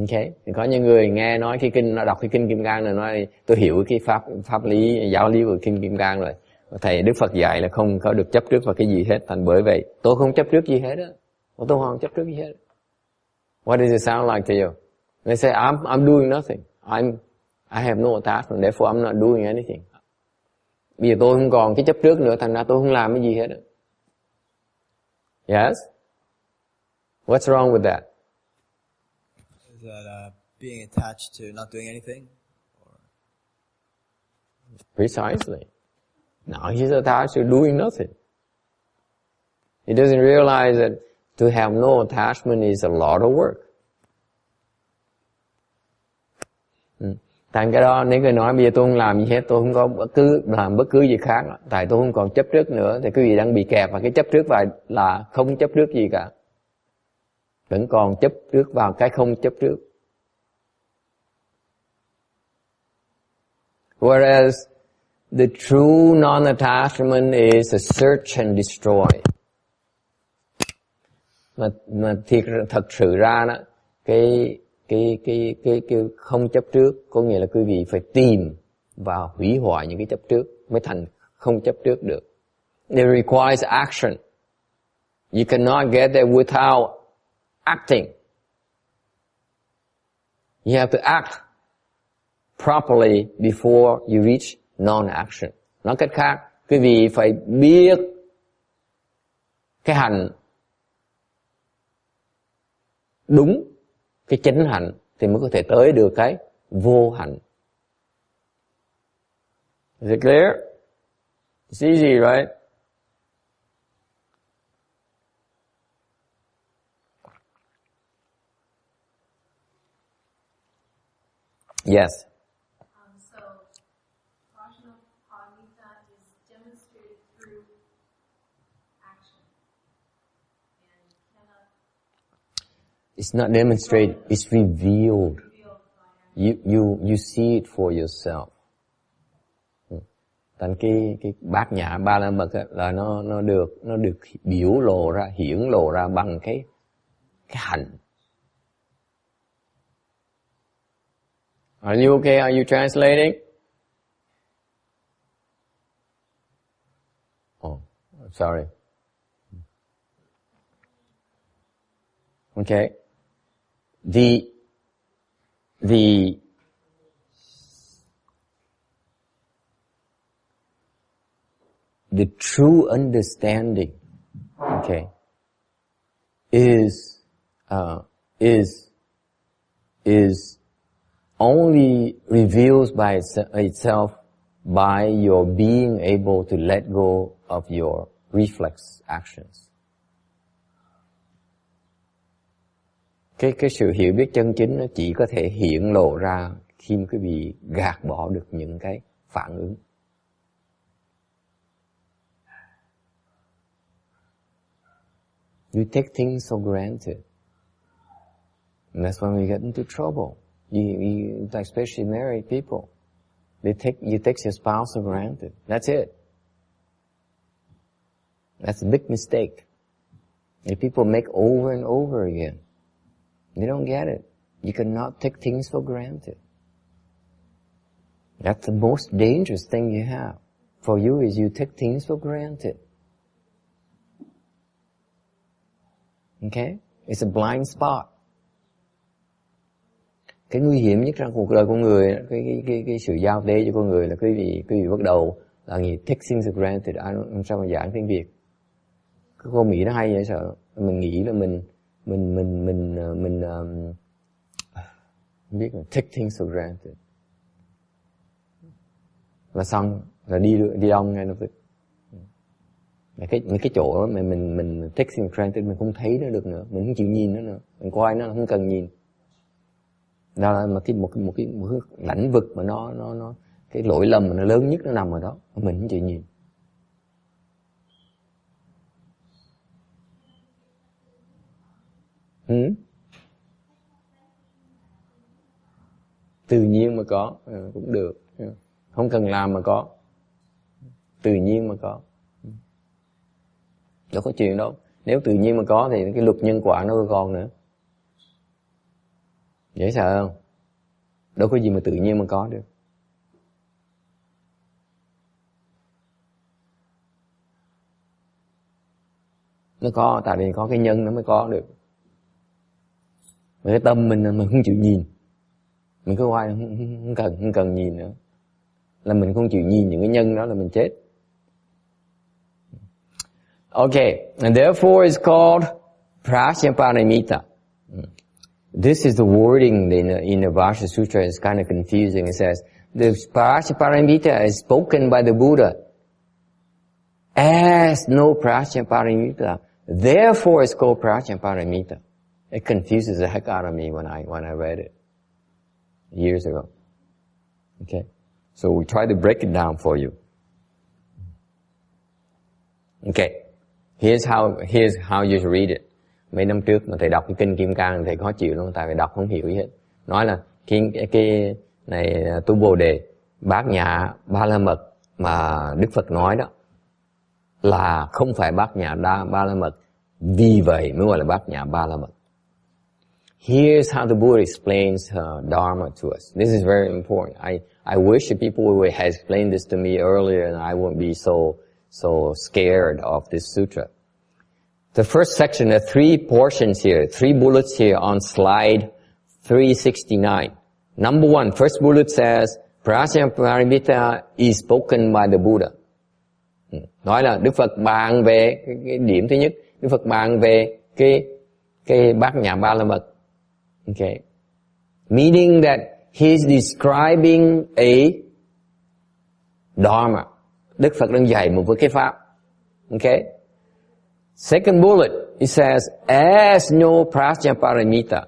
Okay. Thì có những người nghe nói đọc cái kinh Kim Cang này, nói tôi hiểu cái pháp lý, giáo lý của kinh Kim Cang rồi, Thầy Đức Phật dạy là không có được chấp trước vào cái gì hết. Thành bởi vậy tôi không chấp trước gì hết á. Tôi không chấp trước gì hết. What does it sound like to you? They say I'm doing nothing. I have no attachment, therefore I'm not doing anything. Bây giờ tôi không còn cái chấp trước nữa, thành ra tôi không làm cái gì hết. Yes? What's wrong with that? Is that being attached to not doing anything? Precisely. Now he's attached to doing nothing. He doesn't realize that to have no attachment is a lot of work. Thành cái đó, nếu người nói bây giờ tôi không làm gì hết, tôi không có làm bất cứ gì khác, tại tôi không còn chấp trước nữa, thì quý vị đang bị kẹp vào cái chấp trước và là không chấp trước gì cả. Vẫn còn chấp trước vào cái không chấp trước. Whereas the true non-attachment is a search and destroy. Mà thật sự ra đó, cái không chấp trước có nghĩa là quý vị phải tìm và hủy hoại những cái chấp trước mới thành không chấp trước được. It requires action. You cannot get there without acting. You have to act properly before you reach non-action. Nói cách khác, quý vị phải biết cái hành đúng, cái chánh hạnh thì mới có thể tới được cái vô hạnh. Is it clear? It's easy, right? Yes. So, Vajra is demonstrated through action and cannot. It's not demonstrated, it's revealed. You see it for yourself. Thành cái bát nhã ba la mật là nó được biểu lộ ra, hiển lộ ra bằng cái hạnh. Are you okay? Are you translating? Oh, sorry. Okay. The true understanding, okay, is only reveals by itself by your being able to let go of your reflex actions. Cái sự hiểu biết chân chính nó chỉ có thể hiện lộ ra khi quý vị gạt bỏ được những cái phản ứng. You take things for granted. And that's when we get into trouble. You especially married people. You take your spouse for granted. That's it. That's a big mistake. And people make over and over again. They don't get it. You cannot take things for granted. That's the most dangerous thing you have. For you is you take things for granted. Okay? It's a blind spot. Cái nguy hiểm nhất trong cuộc đời con người, cái sự giao tế cho con người là quý vị bắt đầu là nghĩ take things for granted. Anh sao mà giảng tiếng Việt? Cái câu Mỹ nó hay vậy sợ. Mình nghĩ là mình không biết là take things for granted. Là xong, là đi đông ngay lập tức. Mấy cái chỗ đó mà mình take things for granted mình không thấy nó được nữa, mình không chịu nhìn nó nữa, mình coi nó không cần nhìn. Đó là một cái lãnh vực mà nó cái lỗi lầm mà nó lớn nhất nó nằm ở đó, mình không chịu nhìn. Tự nhiên mà có cũng được, không cần làm mà có, tự nhiên mà có, đâu có chuyện đâu. Nếu tự nhiên mà có thì cái luật nhân quả nó còn nữa, dễ sợ không? Đâu có gì mà tự nhiên mà có được. Nó có, tại vì có cái nhân nó mới có được. Mà cái tâm mình không chịu nhìn, mình cứ hoài không cần nhìn nữa, là mình không chịu nhìn những cái nhân đó là mình chết. Okay, and therefore it's called Prajnaparamita. This is the wording in the Vajra Sutra. It's kind of confusing. It says, the Prajnaparamita is spoken by the Buddha as no Prajnaparamita. Therefore it's called Prajnaparamita. It confuses the heck out of me when I read it years ago. Okay, so we try to break it down for you. Okay, here's how you read it. Mấy năm trước mà thầy đọc cái kinh Kim Cang thầy khó chịu lắm, tại vì đọc không hiểu gì hết. Nói là cái này tu Bồ Đề, bát nhã ba la mật mà Đức Phật nói đó là không phải bát nhã ba la mật, vì vậy mới gọi là bát nhã ba la mật. Here's how the Buddha explains Dharma to us. This is very important. I wish that people would have explained this to me earlier and I wouldn't be so scared of this sutra. The first section, there are 3 portions here, 3 bullets here on slide 369. Number 1, first bullet says, Prajnaparamita is spoken by the Buddha. Nói là Đức Phật bàn về cái điểm thứ nhất, Đức Phật bàn về cái bát nhã ba la mật. Okay. Meaning that he's describing a Dharma. Đức Phật đang dạy một cái pháp. Okay. Second bullet, it says, as no Prajnaparamita.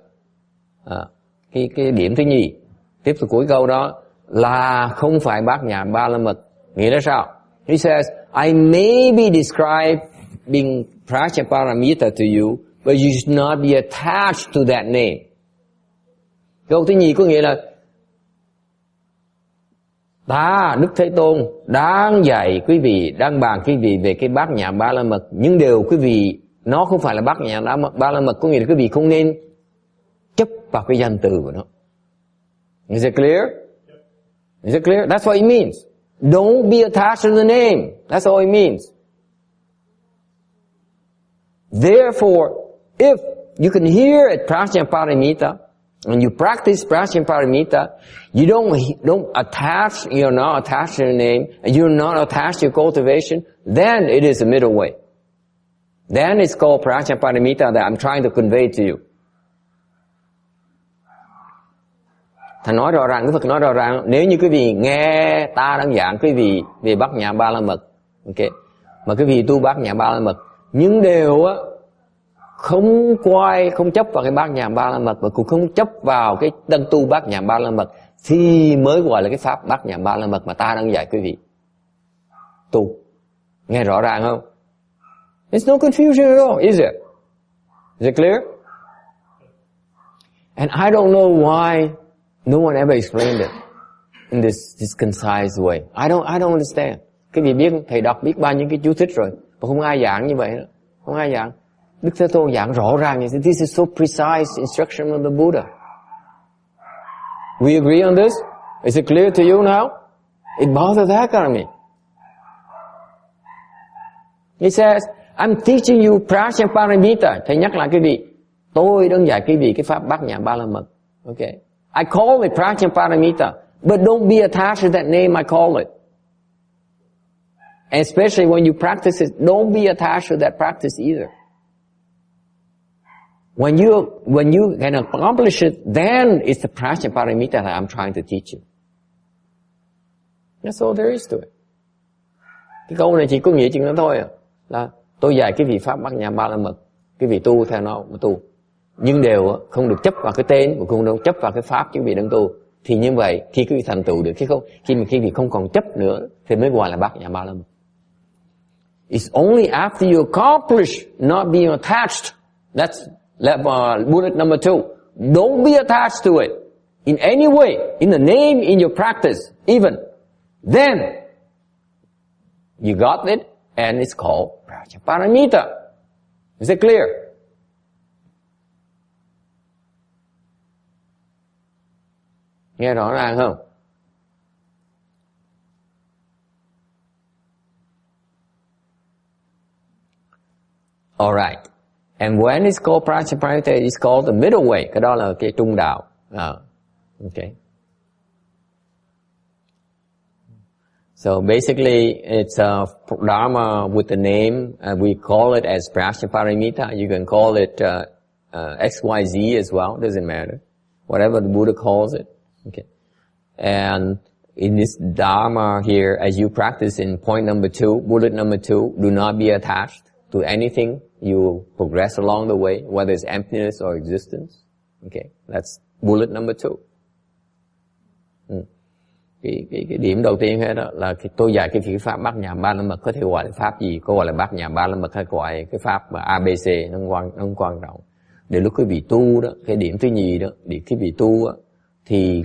Cái điểm thứ nhì, tiếp tục cuối câu đó, là không phải bát nhã ba la mật. Nghĩa là sao? He says, I may be describing Prajnaparamita to you, but you should not be attached to that name. Câu thứ nhì có nghĩa là ta, Đức Thế Tôn, đang dạy quý vị, đang bàn quý vị về cái bát nhã ba la mật, nhưng đều quý vị, nó không phải là bát nhã ba la mật, có nghĩa là quý vị không nên chấp vào cái danh từ của nó. Is it clear? Is it clear? That's what it means. Don't be attached to the name. That's all it means. Therefore, if you can hear it, Prajnaparamita, when you practice Prajnaparamita, you don't attach, you're not attached to the name, and you're not attached to your cultivation, then it is a middle way. Then it's called Prajnaparamita that I'm trying to convey to you. Thầy nói rõ ràng, Đức Phật nói rõ ràng, nếu như quý vị nghe ta đang giảng quý vị về bát nhã ba la mật, okay, mà quý vị tu bát nhã ba la mật, nhưng đều á không chấp vào cái bát nhã ba la mật và cũng không chấp vào cái đang tu bát nhã ba la mật, thì mới gọi là cái pháp bát nhã ba la mật mà ta đang dạy quý vị tu. Nghe rõ ràng không? There's no confusion at all, is it? Is it clear? And I don't know why no one ever explained it in this concise way. I don't understand. Cái gì biết, thầy đọc biết bao nhiêu cái chú thích rồi, mà không ai giảng như vậy nữa. Không ai giảng. Đức Thế Tôn giảng rõ ràng như thế. This is so precise instruction of the Buddha. We agree on this? Is it clear to you now? It bothers the heck out of me. He says, I'm teaching you Prajnaparamita. Thầy nhắc lại quý vị, tôi đang dạy quý vị cái pháp bát nhã ba la mật. Okay. I call it Prajnaparamita, but don't be attached to that name I call it. And especially when you practice it, don't be attached to that practice either. When you can accomplish it, then it's the Prajnaparamita that I'm trying to teach you. That's all there is to it. Cái câu này chỉ có nghĩa chừng đó thôi à. Là tôi dạy cái vị pháp bát nhã ba la mật, cái vị tu theo nó mà tu, nhưng đều không được chấp vào cái tên, cũng không được chấp vào cái pháp chứ vị đang tu. Thì như vậy khi quý vị thành tựu được, khi vị không còn chấp nữa thì mới gọi là bát nhã ba la mật. It's only after you accomplish not being attached. That's bullet number 2. Don't be attached to it in any way, in the name, in your practice, even. Then you got it, and it's called Prajnaparamita. Is it clear? Nghe rõ ràng không? Alright. And when it's called Prajnaparamita, it's called the middle way. Cái đó là cái trung đạo. Okay. So basically, it's a Dharma with the name. We call it as Prajnaparamita. You can call it XYZ as well. Doesn't matter. Whatever the Buddha calls it. Okay. And in this Dharma here, as you practice in point number 2, bullet number 2, do not be attached to anything. You progress along the way, whether it's emptiness or existence. Okay. That's bullet number 2. Cái điểm đầu tiên hết đó là tôi dạy cái pháp bát nhã ba la mật, có thể gọi là pháp gì, có gọi là bát nhã ba la mật hay gọi cái pháp mà ABC, nó không quan trọng. Để lúc quý vị tu đó, cái điểm thứ nhì đó, để quý vị tu đó, thì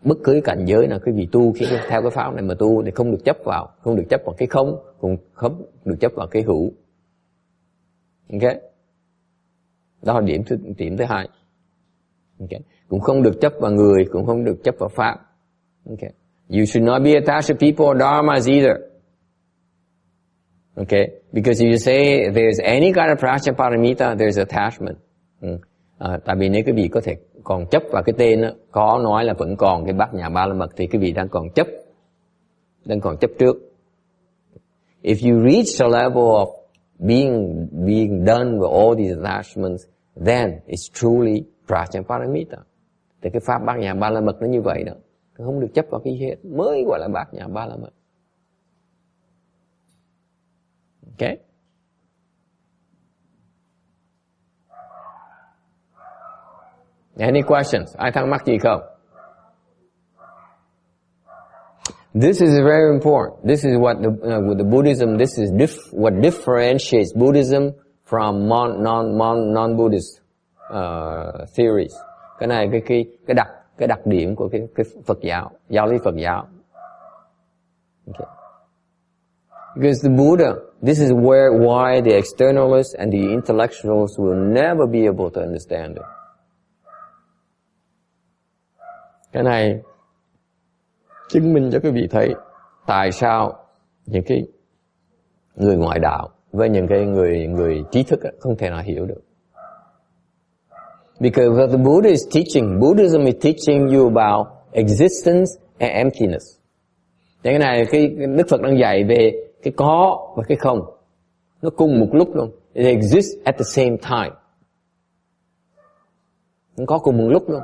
bất cứ cảnh giới nào quý vị tu khi theo cái pháp này mà tu thì không được chấp vào, không được chấp vào cái không, cũng không được chấp vào cái hữu. Ok, đó là điểm thứ hai. Ok, cũng không được chấp vào người, cũng không được chấp vào pháp. Okay. You should not be attached to people or dharmas either. Okay. Because if you say there's any kind of Prajnaparamita, there's attachment. Tại vì nếu quý vị có thể còn chấp vào cái tên đó, có nói là vẫn còn cái bát nhã ba la mật thì quý vị đang còn chấp trước. If you reach the level of being done with all these attachments, then it's truly Prajnaparamita. Thì cái pháp bát nhã ba la mật nó như vậy đó. Không được chấp vào cái gì hết, mới gọi là bát nhã ba la mật. Okay? Any questions? Ai thắc mắc gì không? This is very important. This is what with the Buddhism, this is what differentiates Buddhism from non-Buddhist theories. Cái này cái đặc điểm của cái Phật giáo, giáo lý Phật giáo. Okay. Because the Buddha, this is why the externalists and the intellectuals will never be able to understand it. Cái này chứng minh cho quý vị thấy tại sao những cái người ngoại đạo với những cái người trí thức không thể nào hiểu được. Because what the Buddha is teaching, Buddhism is teaching you about existence and emptiness. Cái này cái Đức Phật đang dạy về cái có và cái không. Nó cùng một lúc luôn. It exists at the same time. Nó có cùng một lúc luôn.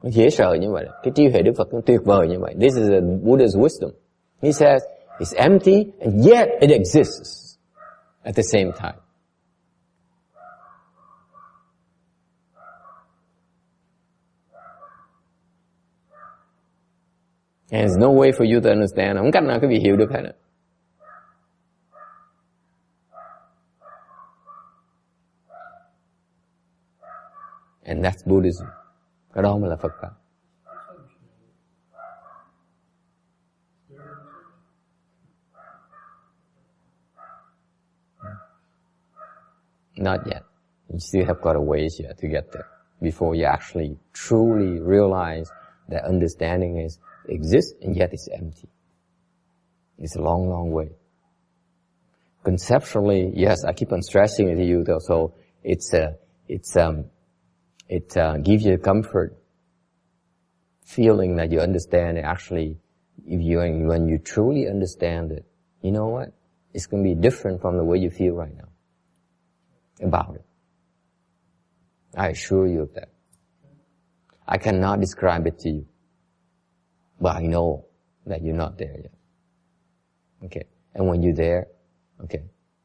Nó dễ sợ như vậy. Cái trí huệ Đức Phật nó tuyệt vời như vậy. This is a Buddha's wisdom. He says it's empty and yet it exists at the same time. And there's no way for you to understand. Không cách nào quý vị hiểu được hết. And that's Buddhism. Cái đó mới là Phật pháp. Not yet. You still have got a ways yet to get there before you actually truly realize that understanding exists and yet it's empty. It's a long, long way. Conceptually, yes, I keep on stressing it to you though, so it gives you a comfort feeling that you understand it. Actually, when you truly understand it, you know what? It's going to be different from the way you feel right now about it. I assure you of that. I cannot describe it to you, but I know that you're not there yet. Okay. And when you're there, okay,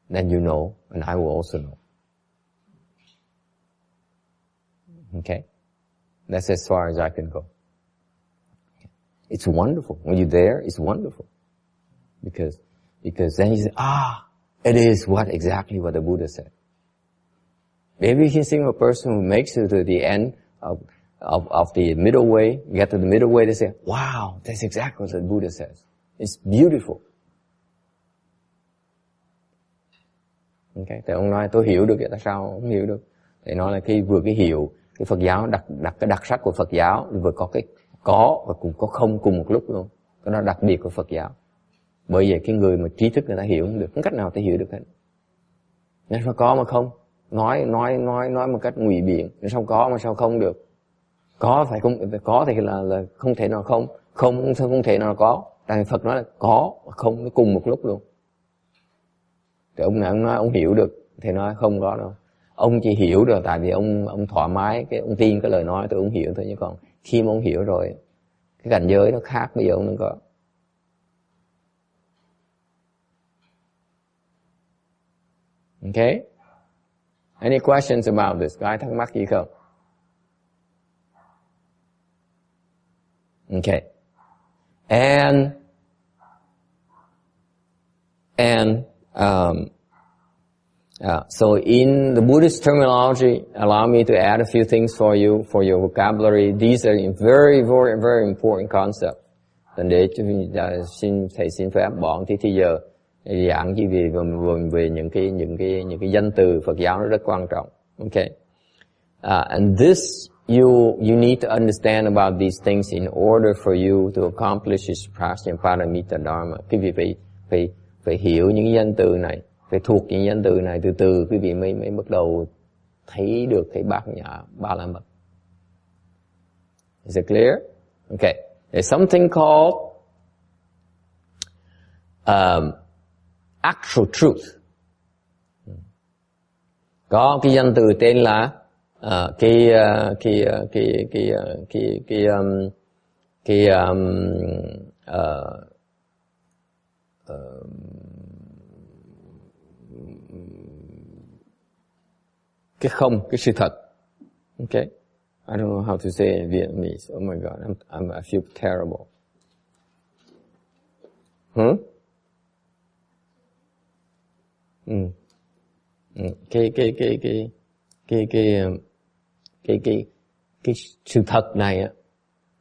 then you know, and I will also know. Okay? That's as far as I can go. It's wonderful. When you're there, it's wonderful. Because then you say, it is exactly what the Buddha said. Maybe you can think of a person who makes it to the end of the middle way, get to the middle way, they say, wow, that's exactly what the Buddha says. It's beautiful. Okay? Thì ông nói, tôi hiểu được vậy, tại sao không hiểu được? Thì nói là khi vừa cái hiểu, cái Phật giáo đặt cái đặc sắc của Phật giáo, vừa có cái có và cũng có không cùng một lúc luôn. Cái đó đặc biệt của Phật giáo. Bởi vậy cái người mà trí thức người ta hiểu không được, không cách nào ta hiểu được hết. Nên sao có mà không? Nói một cách ngụy biện. Nên sao có mà sao không được? Có phải không? Có thì là không thể nào không. Không thể nào có. Tại Phật nói là có và không nó cùng một lúc luôn. Thì ông này ông nói ông hiểu được thì nói không có đâu. Ông chỉ hiểu được tại vì ông thoải mái, ông tin cái lời nói tôi ông hiểu thôi, chứ còn khi mà ông hiểu rồi cái cảnh giới nó khác bây giờ ông đừng có. Okay? Any questions about this? Có ai thắc mắc gì không? Okay. And so in the Buddhist terminology, allow me to add a few things for you, for your vocabulary. These are very, very, very important concepts. Để thầy xin phép bọn thì giờ giảng chỉ về những cái danh từ Phật giáo nó rất quan trọng. Okay. And this you need to understand about these things in order for you to accomplish this Prajnaparamita Dharma. Quý vị phải hiểu những danh từ này, phải thuộc những danh từ này, từ quý vị mới bắt đầu thấy được cái bát nhã ba la mật. Is it clear? Okay. There's something called actual truth. Có cái danh từ tên là cái không, cái sự thật. Okay. I don't know how to say it in Vietnamese. Oh my God, I feel terrible. Cái sự thật này á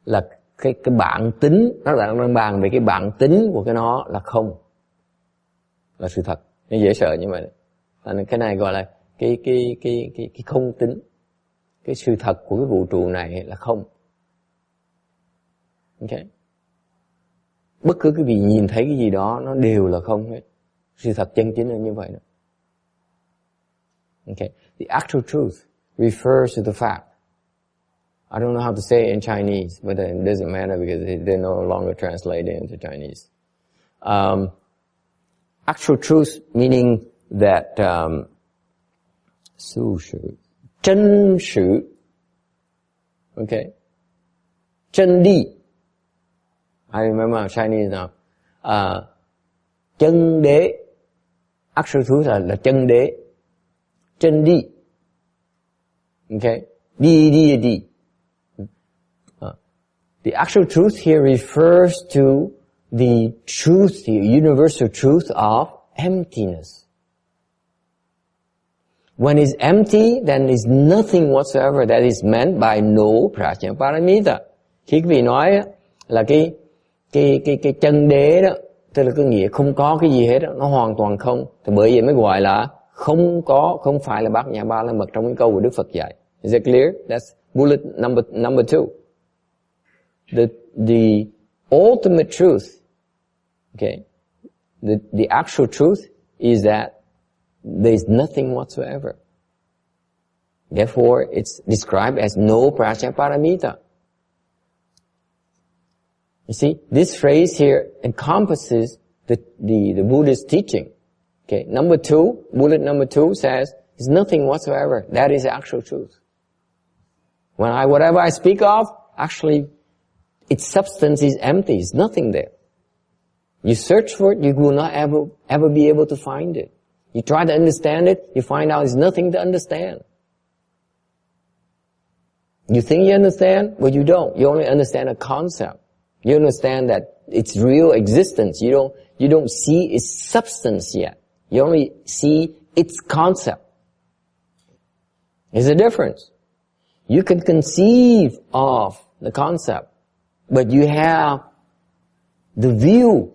là cái bản tính, nó là đang bàn về cái bản tính của cái nó là không, là sự thật. Nó dễ sợ như vậy. Cái này gọi là cái không tính. Cái sự thật của cái vũ trụ này là không. Okay. Bất cứ cái gì nhìn thấy cái gì đó nó đều là không hết. Sự thật chân chính là như vậy đó. Okay. The actual truth refers to the fact. I don't know how to say it in Chinese, but it doesn't matter because they're no longer translated into Chinese. Actual truth meaning that chân sự. Okay. Chân đi. I remember Chinese now. Chân đế. Actual truth là chân đế. Chân đi. Okay. Đi. The actual truth here refers to the truth, the universal truth of emptiness. When it's empty, then there's nothing whatsoever that is meant by no Prajnaparamita. Khi quý vị nói là cái chân đế đó, tức là cái nghĩa không có cái gì hết đó, nó hoàn toàn không. Thì bởi vậy mới gọi là không phải là bát nhã ba la mật trong cái câu của Đức Phật dạy. Is it clear? That's bullet number 2. The ultimate truth, okay, the actual truth is that there's nothing whatsoever. Therefore, it's described as no Prajnaparamita. You see, this phrase here encompasses the Buddhist teaching. Okay, bullet number 2 says, there's nothing whatsoever. That is actual truth. Whatever I speak of, actually, its substance is empty. There's nothing there. You search for it, you will not ever be able to find it. You try to understand it, you find out there's nothing to understand. You think you understand, but you don't. You only understand a concept. You understand that its real existence. You don't see its substance yet. You only see its concept. There's a difference. You can conceive of the concept, but you have the view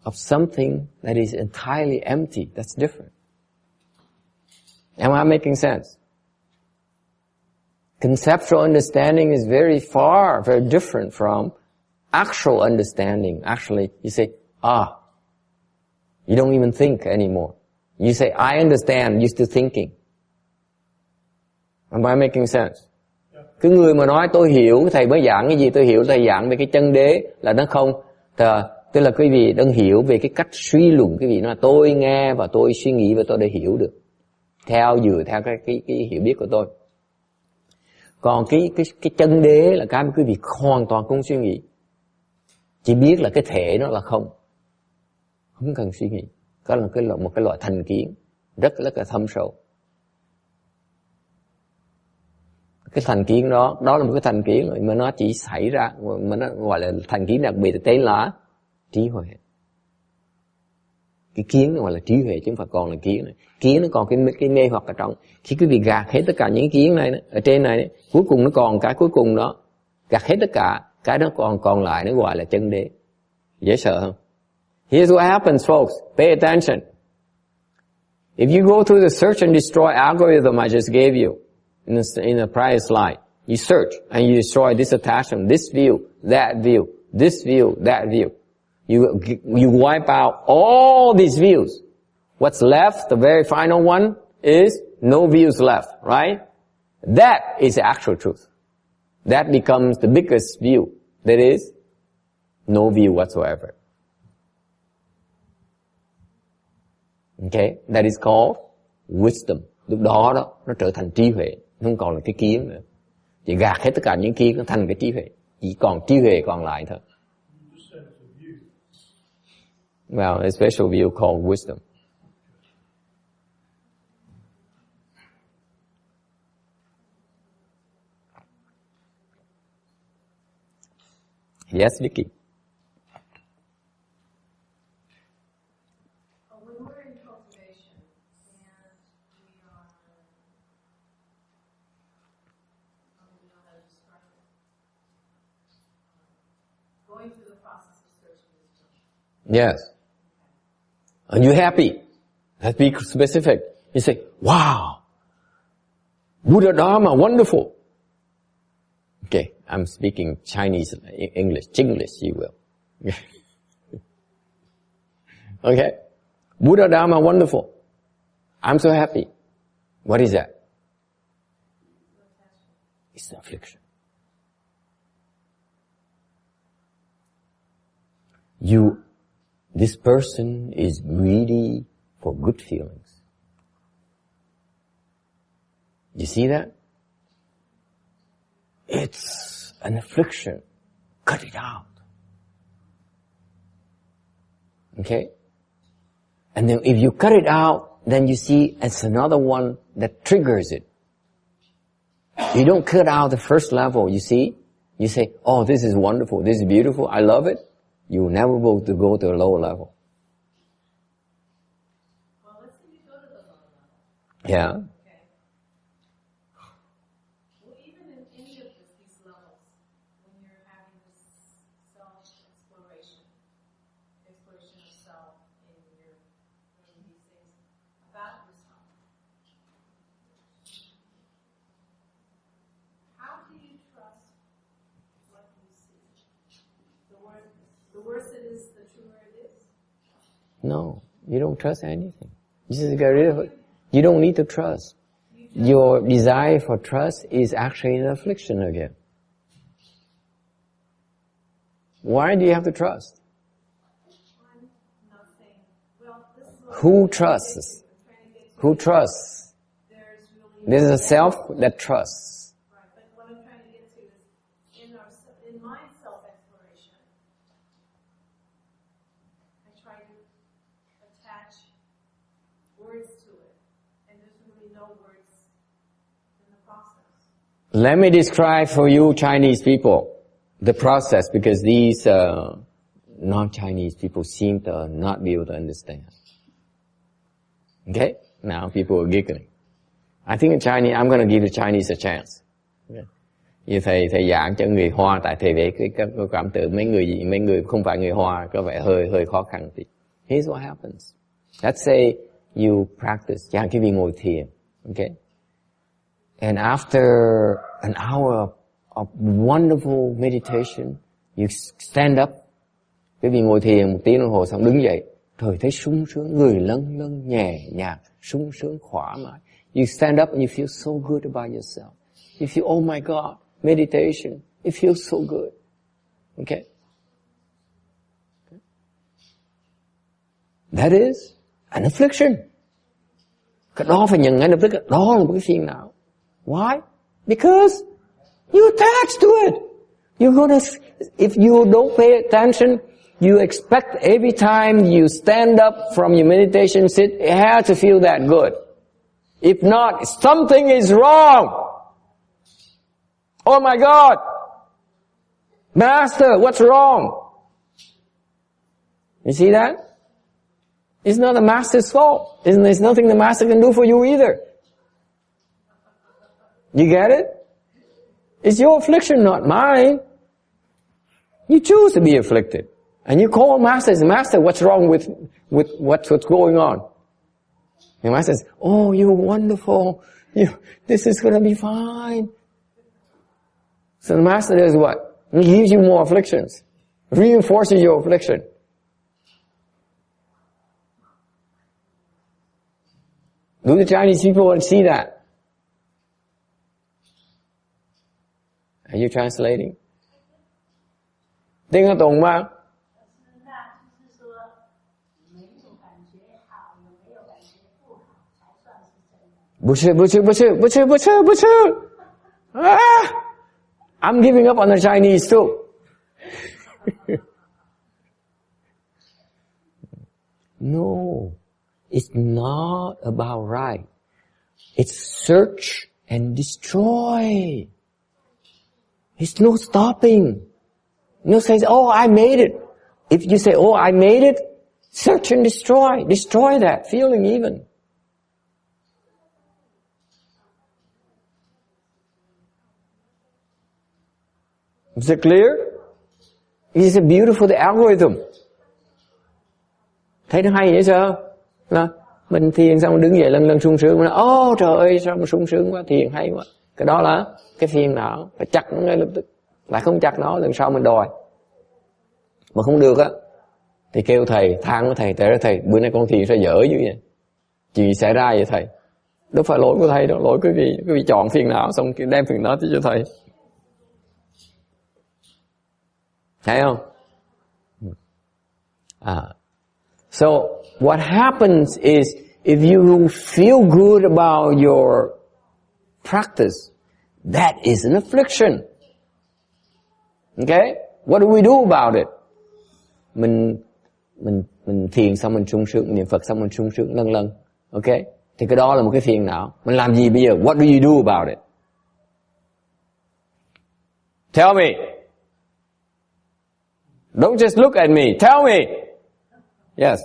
of something that is entirely empty. That's different. Am I making sense? Conceptual understanding is very different from actual understanding. Actually, you say, you don't even think anymore. You say, I understand, you're still thinking. Am I making sense? Cái người mà nói tôi hiểu, thầy mới giảng cái gì tôi hiểu, thầy giảng về cái chân đế là nó không. Tức là quý vị đang hiểu về cái cách suy luận, quý vị nói tôi nghe và tôi suy nghĩ và tôi đã hiểu được. Dựa theo cái hiểu biết của tôi. Còn cái chân đế là cái mà quý vị hoàn toàn không suy nghĩ. Chỉ biết là cái thể nó là không. Không cần suy nghĩ. Đó là một cái loại thành kiến rất là thâm sâu. Cái thành kiến đó là một cái thành kiến mà nó chỉ xảy ra, mà nó gọi là thành kiến đặc biệt tên là trí huệ. Cái kiến nó gọi là trí huệ chứ không phải còn là kiến này. Kiến nó còn cái mê hoặc ở trong. Khi quý vị gạt hết tất cả những kiến này ở trên này, cuối cùng nó còn cái cuối cùng đó, gạt hết tất cả, cái đó còn lại nó gọi là chân đế. Dễ sợ không? Here's what happens, folks. Pay attention. If you go through the search and destroy algorithm I just gave you in the prior slide, you search and you destroy this attachment, this view, that view, this view, that view. You wipe out all these views. What's left, the very final one, is no views left, right? That is the actual truth. That becomes the biggest view. That is, no view whatsoever. Okay? That is called wisdom. Lúc đó nó trở thành trí huệ. Nó không còn là cái kiến nữa. Chỉ gạt hết tất cả những kiến nó thành cái trí huệ. Chỉ còn trí huệ còn lại thôi. Well, a special view called wisdom. Yes, Vicky. When we're in cultivation and we are, I don't know how to describe it, going through the process of searching wisdom. Yes. And you're happy. Let's be specific. You say, wow, Buddha Dharma, wonderful. Okay, I'm speaking Chinese, English, Chinglish, you will. Okay? Buddha Dharma, wonderful. I'm so happy. What is that? It's an affliction. This person is greedy for good feelings. You see that? It's an affliction. Cut it out. Okay? And then if you cut it out, then you see it's another one that triggers it. You don't cut out the first level, you see? You say, oh, this is wonderful, this is beautiful, I love it. You will never be able to go to a lower level. Well, let's say you go to the lower level. Yeah. Okay. Well, even in any of these levels, when you're having this self-exploration of self, and you're learning these things about yourself, how do you trust what you see? The worse it is, the truer it is? No, you don't trust anything. You just get rid of it. You don't need to trust. Your desire for trust is actually an affliction again. Why do you have to trust? I'm not saying, well, this is what Who trusts? I'm trying to get to. Who trusts? There's There's a self that trusts. right, but what I'm trying to get to is in my self-exploration, I try to attach words to it, and there's really no words in the process. Let me describe for you Chinese people the process, because these non-Chinese people seem to not be able to understand. Okay? Now people are giggling. I think in Chinese, I'm going to give the Chinese a chance. Okay. Như thầy giảng cho người Hoa, tại thầy về cái cảm tưởng mấy người không phải người Hoa có vẻ hơi khó khăn tí. Here's what happens. Let's say you practice, chẳng cái vị ngồi thiền, okay? And after an hour of wonderful meditation, you stand up. Cái vị ngồi thiền 1 tiếng đồng hồ xong đứng dậy, Thời thấy sung sướng, người lâng lâng nhẹ nhàng, sung sướng khỏa mãi. You stand up and you feel so good about yourself. You feel, oh my God, meditation. It feels so good. Okay? That is an affliction. Cái đó phải nhận ngay lập tức, đó là một cái phiền não. Why? Because you attach to it. You're gonna, if you don't pay attention, you expect every time you stand up from your meditation sit, it has to feel that good. If not, something is wrong. Oh my God. Master, what's wrong? You see that? It's not the master's fault. There's nothing the master can do for you either. You get it? It's your affliction, not mine. You choose to be afflicted. And you call master, Master, what's wrong with what's going on? The master says, oh, you're wonderful. This is going to be fine. So the master does what? He gives you more afflictions. Reinforces your affliction. Do the Chinese people see that? Are you translating? Tiếng Tùng mà. 不是 I'm giving up on the Chinese too. No, it's not about right. It's search and destroy. It's no stopping. No says, oh, I made it. If you say, oh, I made it, search and destroy. Destroy that feeling even. Is it clear? It's a beautiful algorithm. Thấy nó hay vậy sao? Là mình thiền xong đứng dậy lần lần sung sướng, nó trời ơi sao mà sung sướng quá, thiền hay quá. Cái đó là cái phiền não, phải chặt nó ngay lập tức. Lại không chặt nó, lần sau mình đòi. Mà không được á, thì kêu thầy, than với thầy, thầy, bữa nay con thiền sao dở như vậy? Chuyện gì xảy ra vậy thầy? Đâu phải lỗi của thầy đâu, lỗi quý vị chọn phiền não xong đem phiền não cho thầy. Thấy không? So what happens is if you feel good about your practice, that is an affliction. Okay? What do we do about it? Mình thiền xong mình sung sướng, niệm Phật xong mình sung sướng lân lân. Okay? Thì cái đó là một cái phiền não. Mình làm gì bây giờ? What do you do about it? Tell me. Don't just look at me. Tell me. Yes.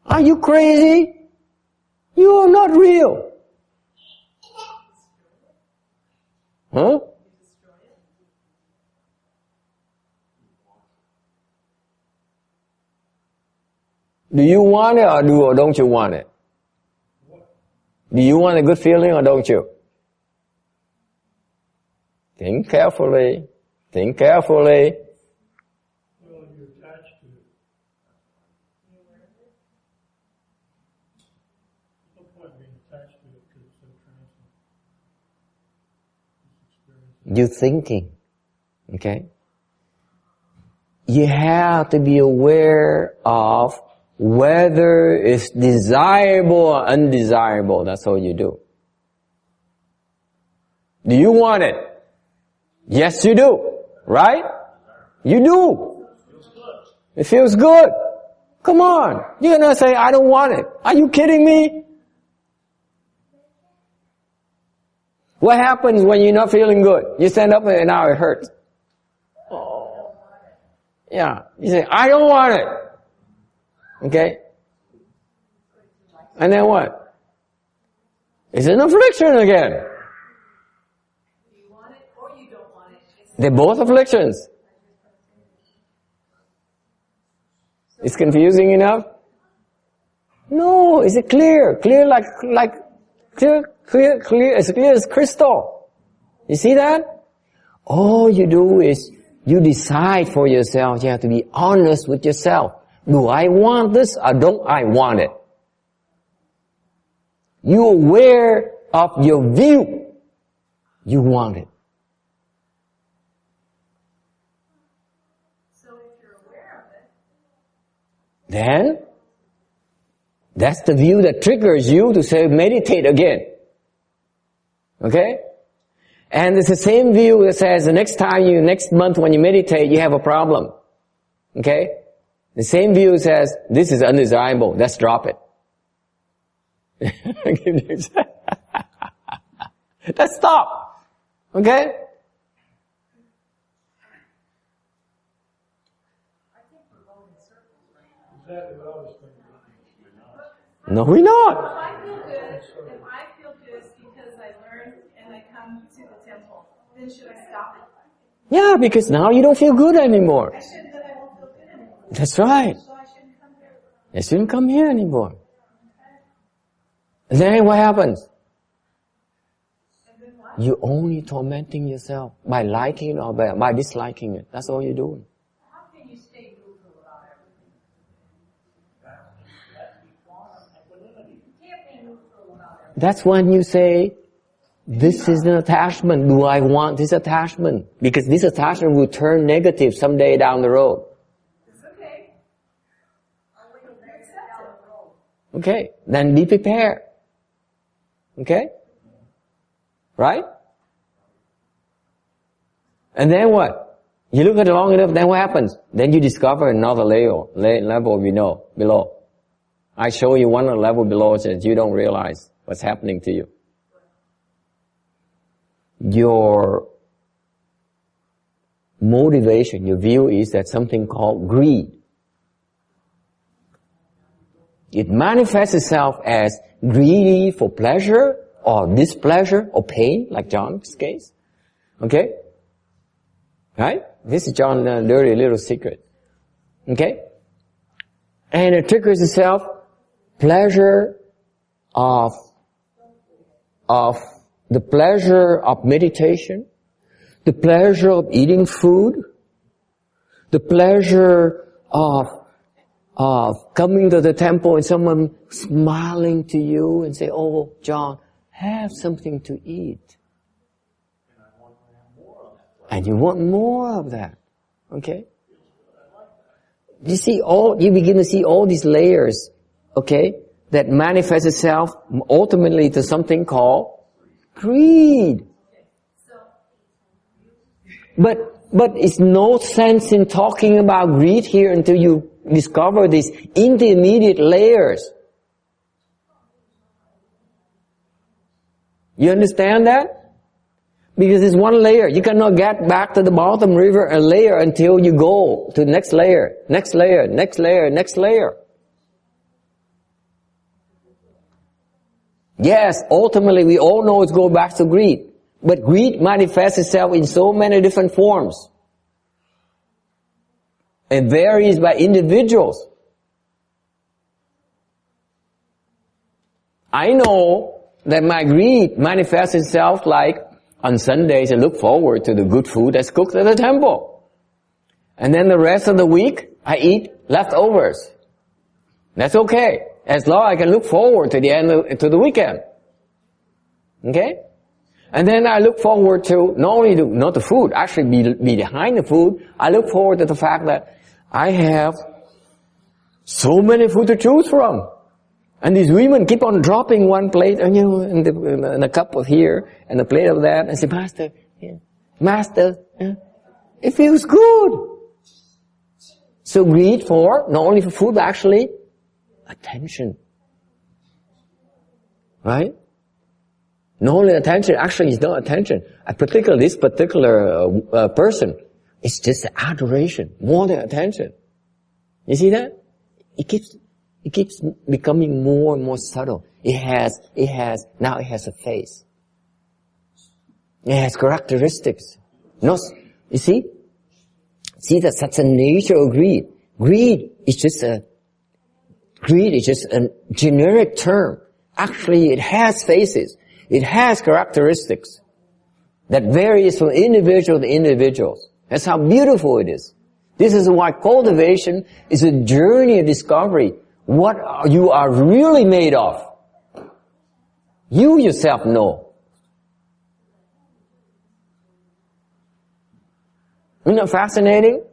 Are you crazy? You are not real. Huh? Do you want it or don't you want it? Do you want a good feeling or don't you? Think carefully. Think carefully. Well, you're attached to it. No point being attached to it because it's so transient. You're thinking. Okay? You have to be aware of whether it's desirable or undesirable. That's all you do. Do you want it? Yes, you do. Right? You do. It feels good. Come on. You're gonna say, I don't want it. Are you kidding me? What happens when you're not feeling good? You stand up and now it hurts. Oh. Yeah. You say, I don't want it. Okay? And then what? It's an affliction again. They're both afflictions. It's confusing enough? No, is it clear? Clear like clear, as clear as crystal. You see that? All you do is You decide for yourself. You have to be honest with yourself. Do I want this or don't I want it? You're aware of your view. You want it. So if you're aware of it, Then, that's the view that triggers you to say, meditate again. Okay? And it's the same view that says the next month when you meditate, you have a problem. Okay? The same view says, this is undesirable, let's drop it. Let's stop. Okay? Exactly what I was thinking. No, we're not. if I feel good, it's because I learned and I come to the temple, then should I stop it? Yeah, because now you don't feel good anymore. I shouldn't, but I won't feel good anymore. That's right. So I shouldn't come here. You shouldn't come here anymore. And then what happens? And then what? You're only tormenting yourself by liking or by disliking it. That's all you're doing. How can you stay neutral about everything? You can't be neutral about everything. That's when you say, this is an attachment. Do I want this attachment? Because this attachment will turn negative someday down the road. It's okay. I'll wait till next down the road. Okay? Then be prepared. Okay? Right? And then what? You look at it long enough, then what happens? Then you discover another level below. I show you one level below that you don't realize what's happening to you. Your motivation, your view is that something called greed. It manifests itself as greedy for pleasure or displeasure or pain, like John's case. Okay? Right? This is John's dirty little secret. Okay? And it triggers itself pleasure of the pleasure of meditation, the pleasure of eating food, the pleasure of coming to the temple and someone smiling to you and say, oh, John, have something to eat. And you want more of that. Okay? You begin to see all these layers, okay, that manifest itself ultimately to something called greed. But it's no sense in talking about greed here until you discover these intermediate layers. You understand that? Because it's one layer. You cannot get back to the bottom river a layer until you go to the next layer, next layer, next layer, next layer. Yes, ultimately we all know it's going back to greed. But greed manifests itself in so many different forms. It varies by individuals. I know that my greed manifests itself like on Sundays I look forward to the good food that's cooked at the temple. And then the rest of the week I eat leftovers. That's okay. As long as I can look forward to to the weekend. Okay? And then I look forward to not the food, actually be behind the food. I look forward to the fact that I have so many food to choose from. And these women keep on dropping one plate, and and a cup of here, and a plate of that, and say, Master, it feels good. So greed for, not only for food, but actually attention. Right? Not only attention, actually it's not attention. This particular person, it's just adoration, more than attention. You see that? It keeps becoming more and more subtle. Now it has a face. It has characteristics. You see? See, that's such a nature of greed. Greed is just a generic term. Actually, it has faces. It has characteristics that varies from individual to individuals. That's how beautiful it is. This is why cultivation is a journey of discovery. What you are really made of. You yourself know. Isn't that fascinating?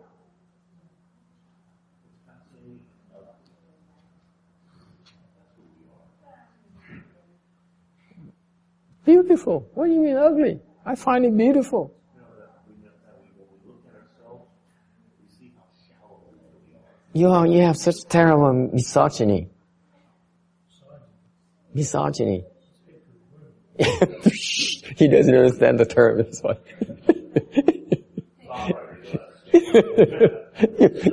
Beautiful. What do you mean ugly? I find it beautiful. You have such terrible misogyny. Misogyny. He doesn't understand the term. That's why.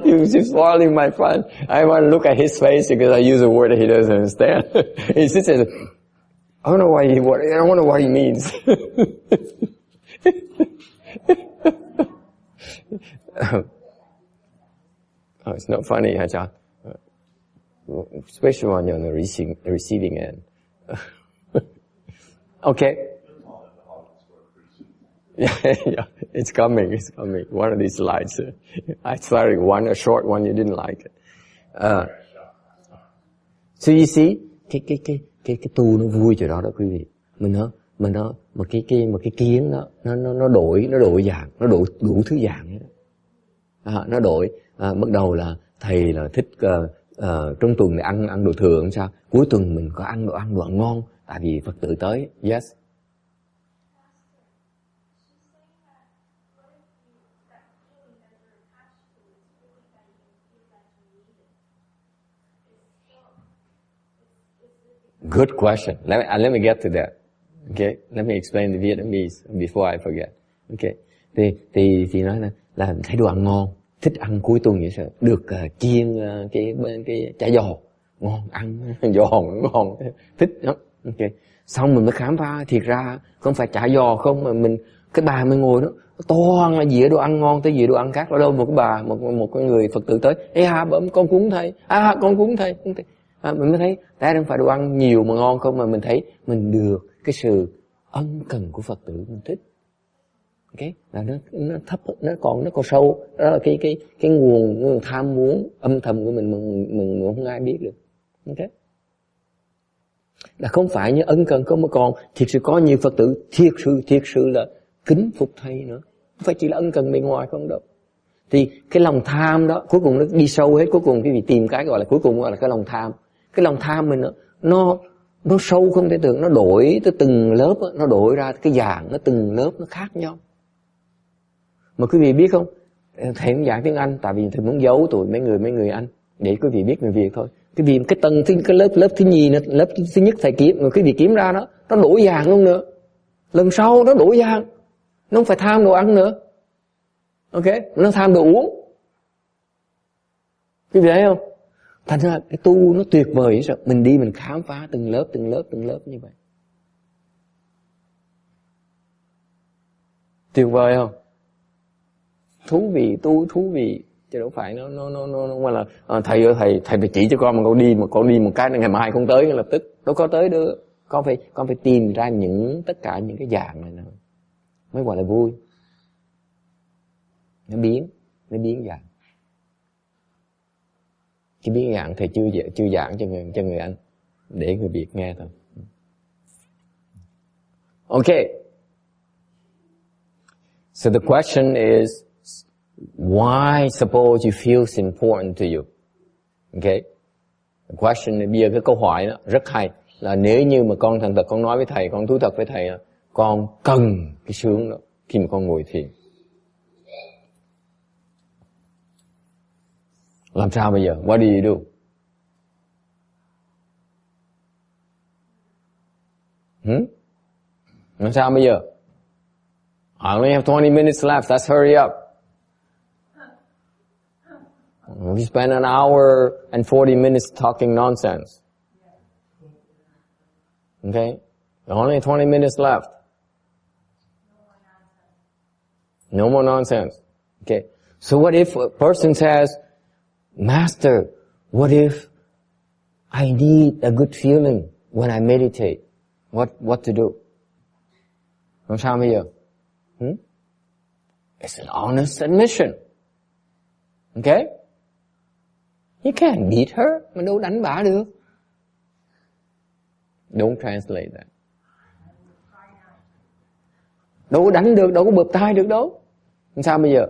You're just spoiling my fun. I want to look at his face because I use a word that he doesn't understand. He just says, I don't know what he means. Oh, it's not funny, huh, John? Especially when you're on the receiving end. Okay. Yeah, it's coming. One of these slides. I started a short one, you didn't like it. So you see, cái tu nó vui chỗ đó quý vị. Mà cái kiến nó đổi dạng, nó đổi đủ thứ dạng hết. Nó đổi, bắt đầu là thầy là thích trong tuần này ăn đồ thừa sao? Cuối tuần mình có ăn đồ ăn ngon, tại vì Phật tử tới. Yes. Good question. Let me get to that. Okay, let me explain the Vietnamese before I forget. Okay, thì nói là thấy đồ ăn ngon, thích ăn cuối tuần vậy sao? Được chiên cái chả giò ngon, ăn giò ngon, thích lắm. Okay, xong mình mới khám phá thiệt ra không phải chả giò không mà cái bà mới ngồi đó toàn là dĩa đồ ăn ngon tới dĩa đồ ăn khác. Ở đâu một cái bà một cái người Phật tử tới, ê bấm con cúng thầy, con cúng thầy. Mình mới thấy tại không phải đồ ăn nhiều mà ngon không, mà mình thấy mình được cái sự ân cần của Phật tử mình thích. Okay, là nó thấp, nó còn sâu, đó là cái nguồn tham muốn âm thầm của mình không ai biết được. Okay, là không phải như ân cần không, mà còn thiệt sự có nhiều Phật tử thiệt sự là kính phục thầy nữa, không phải chỉ là ân cần bên ngoài không đâu. Thì cái lòng tham đó cuối cùng nó đi sâu hết, cuối cùng cái vị tìm cái gọi là cuối cùng gọi là cái lòng tham. Cái lòng tham mình nó sâu không thể tưởng, nó đổi tới từng lớp, nó đổi ra cái dạng, nó từng lớp nó khác nhau. Mà quý vị biết không, thầy cũng giảng tiếng Anh tại vì thầy muốn giấu tụi mấy người Anh để quý vị biết người Việt thôi. Quý vị cái tầng cái lớp thứ nhì, lớp thứ nhất thầy kiếm, mà quý vị kiếm ra nó đổi dạng luôn nữa. Lần sau nó đổi dạng, nó không phải tham đồ ăn nữa. Ok, nó tham đồ uống. Quý vị thấy không? Thành ra cái tu nó tuyệt vời sao? Mình đi mình khám phá từng lớp như vậy. Tuyệt vời không? Thú vị, tu thú vị. Chứ đâu phải nó mà là thầy phải chỉ cho con mà con đi một cái ngày mai không tới lập tức. Đâu có tới được. Con phải tìm ra tất cả những cái dạng này nào mới gọi là vui. Nó biến dạng. Cái biến dạng thầy chưa giảng cho người Anh để người Việt nghe thôi. Okay. So the question is, why suppose you feel it's important to you? Okay. The question, bây giờ cái câu hỏi đó rất hay, là nếu như mà con thành thật con nói với thầy, con thú thật với thầy, con cần cái sướng đó khi mà con ngồi thiền. Làm sao bây giờ? What do you do? Làm sao bây giờ? I only have 20 minutes left. Let's hurry up. We spent an hour and 40 minutes talking nonsense. Okay? Only 20 minutes left. No more nonsense. Okay. So what if a person says, Master, what if I need a good feeling when I meditate? What to do? Làm sao bây giờ? It's an honest admission. Okay? You can't beat her. Mà đâu đánh bả được. Don't translate that. Đâu có đánh được, đâu có bợp tai được đâu. Sao bây giờ?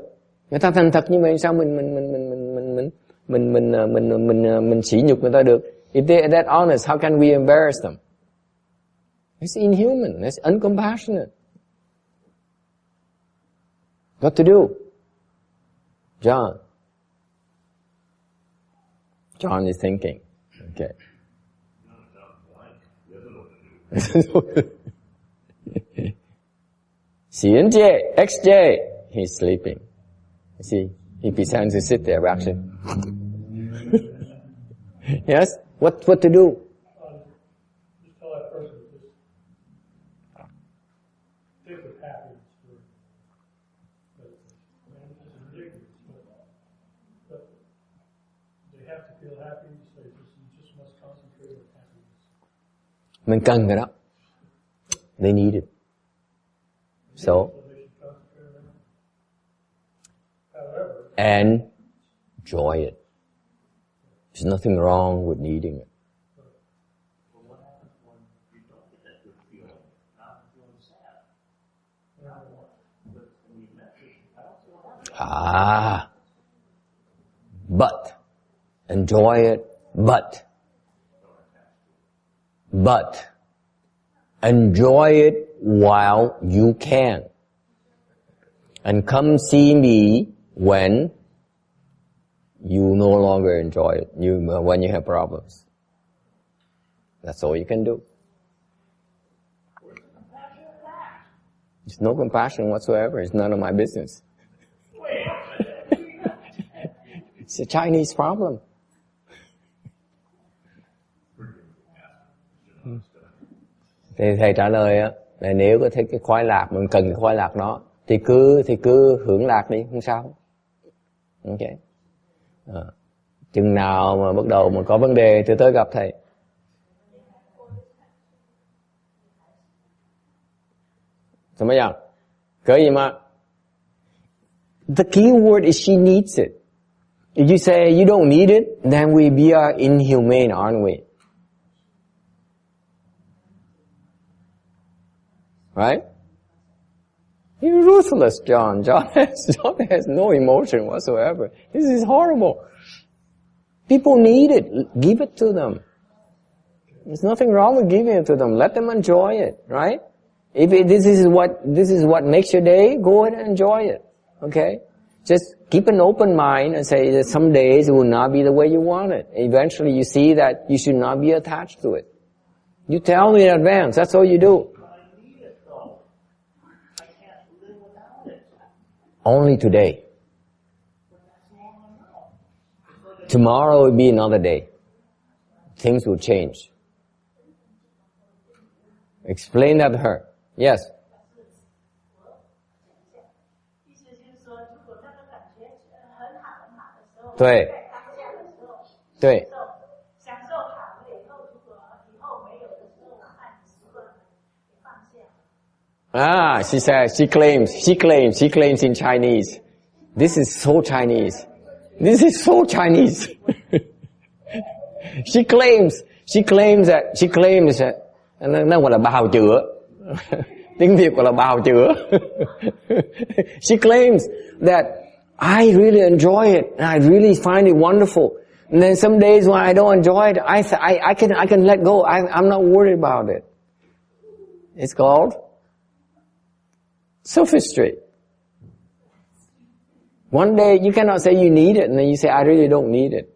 Người ta thành thật như vậy sao mình sỉ nhục người ta được? If they're that honest, how can we embarrass them? It's inhuman. It's uncompassionate. What to do? John. John is thinking. Okay. CNJ, XJ, he's sleeping. You see, he pretends to sit there actually. Yes? What to do? Just tell that person to just think of happiness for meditation. It's ridiculous, but they have to feel happy, so you just must concentrate on happiness. Mình cần cái đó. They need it. So, and enjoy it. There's nothing wrong with needing it. But enjoy it, but enjoy it while you can. And come see me when you no longer enjoy it, when you have problems. That's all you can do. There's no compassion whatsoever. It's none of my business. It's a Chinese problem. Thì thầy trả lời á, là nếu có thấy cái khoái lạc, mình cần cái khoái lạc đó, thì cứ hưởng lạc đi, không sao. Ok. Chừng nào mà bắt đầu mà có vấn đề thì tới gặp thầy. Sao mấy giờ? Cỡ gì mà? The key word is she needs it. If you say you don't need it, then we are inhumane, aren't we? Right? You're ruthless, John. John has no emotion whatsoever. This is horrible. People need it. Give it to them. There's nothing wrong with giving it to them. Let them enjoy it, right? If this is what makes your day, go ahead and enjoy it. Okay? Just keep an open mind and say that some days it will not be the way you want it. Eventually you see that you should not be attached to it. You tell me in advance. That's all you do. Only today. Tomorrow will be another day. Things will change. Explain that to her. Yes. 对。对。She says, she claims in Chinese. This is so Chinese. This is so Chinese. She claims that, nó gọi là bào chữa. Tiếng Việt gọi là bào chữa. She claims that I really enjoy it and I really find it wonderful. And then some days when I don't enjoy it, I can let go. I'm not worried about it. It's called sophistry. One day you cannot say you need it and then you say I really don't need it.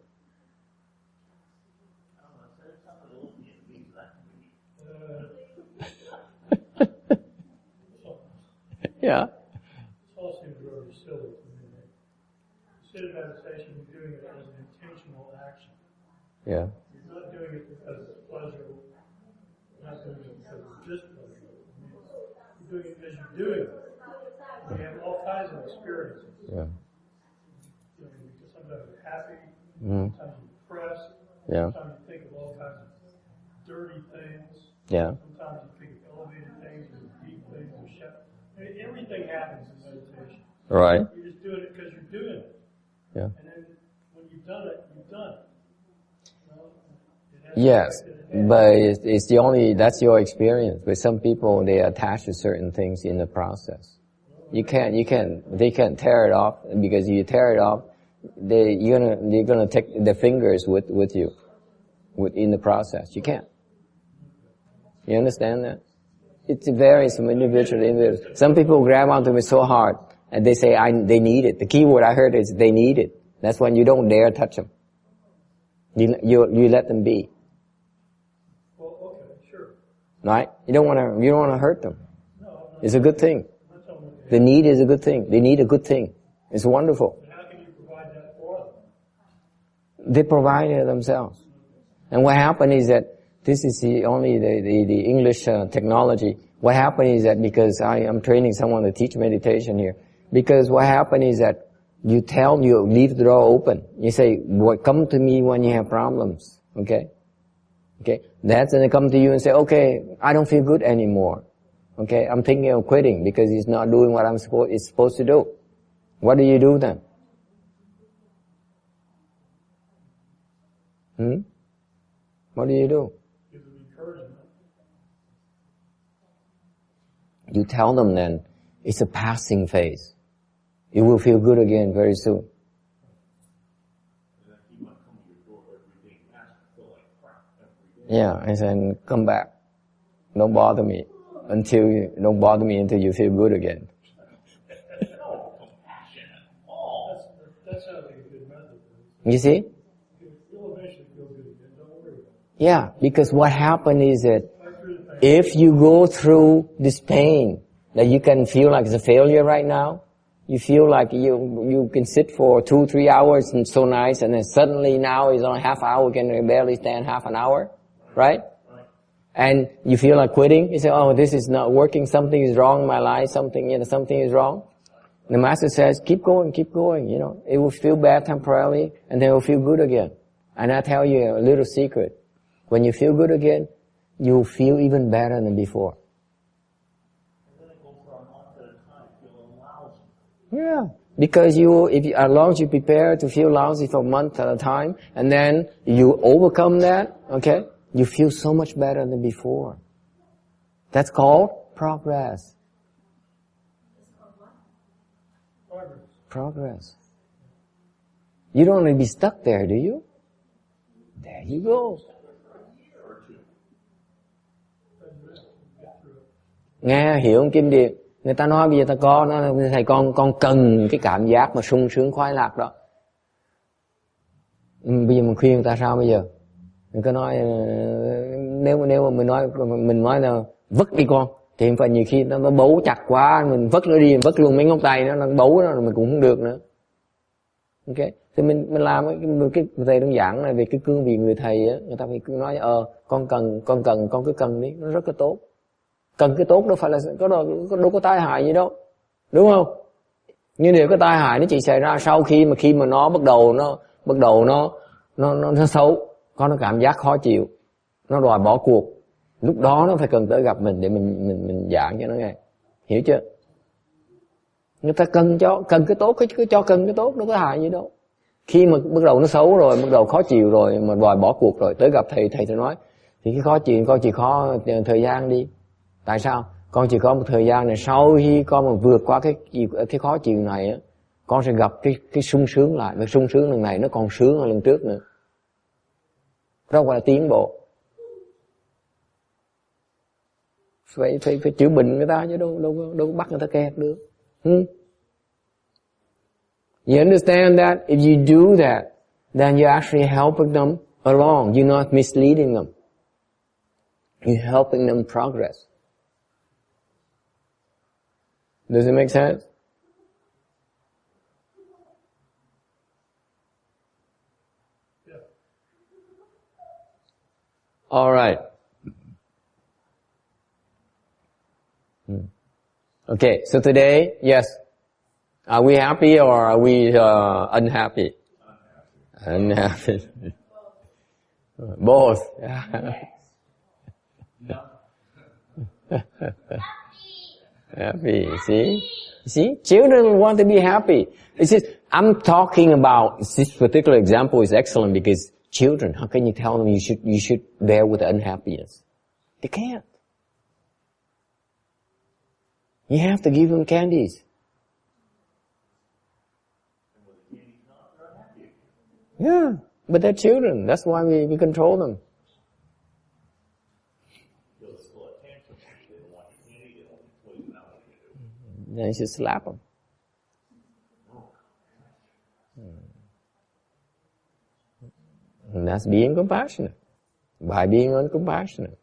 Yeah. This all seems really silly to me. Instead of meditation, you're doing it as an intentional action. Yeah. You're not doing it because it's pleasurable. You're not doing it because it's displeasurable. You're doing it because you're doing it. You have all kinds of experiences. Yeah. Sometimes you're happy, Mm. sometimes you're depressed, Yeah. sometimes you think of all kinds of dirty things, Yeah. sometimes you think of elevated things, or deep things, or everything happens in meditation. Right. You're just doing it because you're doing it. Yeah. And then when you've done it, you've done it. You know, it has Yes, to affect it. but it's the only, that's your experience. But some people, they attach to certain things in the process. They can't tear it off, because you tear it off, you're gonna take the fingers with you, in the process. You can't. You understand that? It varies from individual to individual. Some people grab onto me so hard, and they say they need it. The key word I heard is they need it. That's when you don't dare touch them. You let them be. Well, okay, sure. Right? You don't wanna hurt them. No, It's a good thing. I'm not telling you what The need is a good thing. They need a good thing. It's wonderful. But how can you provide that for them? They provide it themselves. And what happened is that this is the English technology. What happened is that, because I'm training someone to teach meditation here, because what happened is that you leave the door open. You say, come to me when you have problems. Okay? Okay? That's when they come to you and say, okay, I don't feel good anymore. Okay? I'm thinking of quitting because it's not doing what it's supposed to do. What do you do then? What do you do? Give them encouragement. You tell them then, it's a passing phase. You will feel good again very soon. And then he might come to your door every day and ask to feel like crap every day. Yeah, and then come back. Don't bother me until you feel good again. No compassion at all. That sounds like a good method. You see? You'll eventually feel good again. Don't worry about it. Yeah, because what happened is that Fight through the pain. if you go through this pain, that you can feel like it's a failure right now, you feel like you can sit for 2-3 hours and so nice, and then suddenly now it's only half hour, can barely stand half an hour, right? And you feel like quitting. You say, oh, this is not working, something is wrong in my life, something is wrong. The master says, keep going, it will feel bad temporarily, and then it will feel good again. And I tell you a little secret. When you feel good again, you'll feel even better than before. And then I go for a month at a time feeling lousy. Yeah. Because as long as you prepare to feel lousy for a month at a time, and then you overcome that, okay, you feel so much better than before. That's called progress. Progress. You don't want to be stuck there, do you? There you go. Nghe hiểu không Kim Điệp? Người ta nói bây giờ ta có, nó thầy con cần cái cảm giác mà sung sướng khoái lạc đó. Bây giờ mình khuyên người ta sao bây giờ? Mình có nói nếu mà mình nói là vứt đi con, thì phải nhiều khi nó bấu chặt quá, mình vứt nó đi, vứt luôn mấy ngón tay nó bấu nó mình cũng không được nữa. Ok, thì mình làm cái thầy đơn giản này về cái cương vị người thầy á, người ta phải nói con cứ cần đi, nó rất là tốt. Cần cái tốt đâu phải là đâu có tai hại gì đâu, đúng không? Nhưng điều có tai hại nó chỉ xảy ra sau khi mà nó bắt đầu nó xấu, có nó cảm giác khó chịu, nó đòi bỏ cuộc, lúc đó nó phải cần tới gặp mình để mình giảng cho nó nghe, hiểu chưa? Người ta cần cái tốt, cứ cho cần cái tốt, đâu có hại gì đâu. Khi mà bắt đầu nó xấu rồi, bắt đầu khó chịu rồi, mà đòi bỏ cuộc rồi, tới gặp thầy sẽ nói, thì cái khó chịu con chỉ khó thời gian đi. Tại sao? Con chỉ có một thời gian này, sau khi con mà vượt qua cái khó chịu này á, con sẽ gặp cái sung sướng lại, và sung sướng lần này nó còn sướng hơn lần trước nữa. Đó gọi là tiến bộ. Phải chữa bệnh người ta chứ đâu bắt người ta kẹt được. You understand that? If you do that, then you're actually helping them along. You're not misleading them. You're helping them progress. Does it make sense? Yeah. All right. Okay, so today, yes, are we happy or are we unhappy? Unhappy. Both. Happy, see? See, children want to be happy. It's just, I'm talking about, this particular example is excellent because children, how can you tell them you should bear with unhappiness? They can't. You have to give them candies. Yeah, but they're children. That's why we control them. Then you should slap them. And that's being compassionate. By being uncompassionate.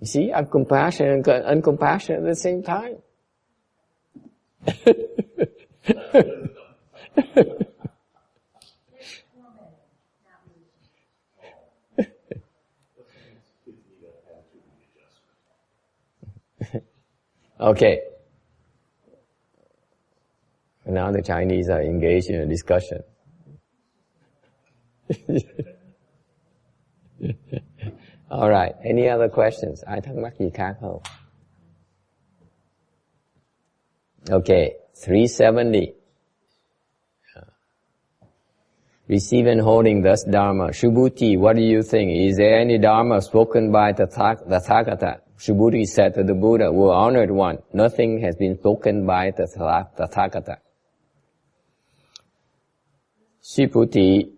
You see, I'm compassionate and uncompassionate at the same time. Okay. Now the Chinese are engaged in a discussion. All right. Any other questions? Ai thắc mắc gì khác không? Okay. 370. Receive and holding thus Dharma. Subhuti, what do you think? Is there any Dharma spoken by the Tathagata? Subhuti said to the Buddha, "O honored one, nothing has been spoken by the Tathagata." Subhuti,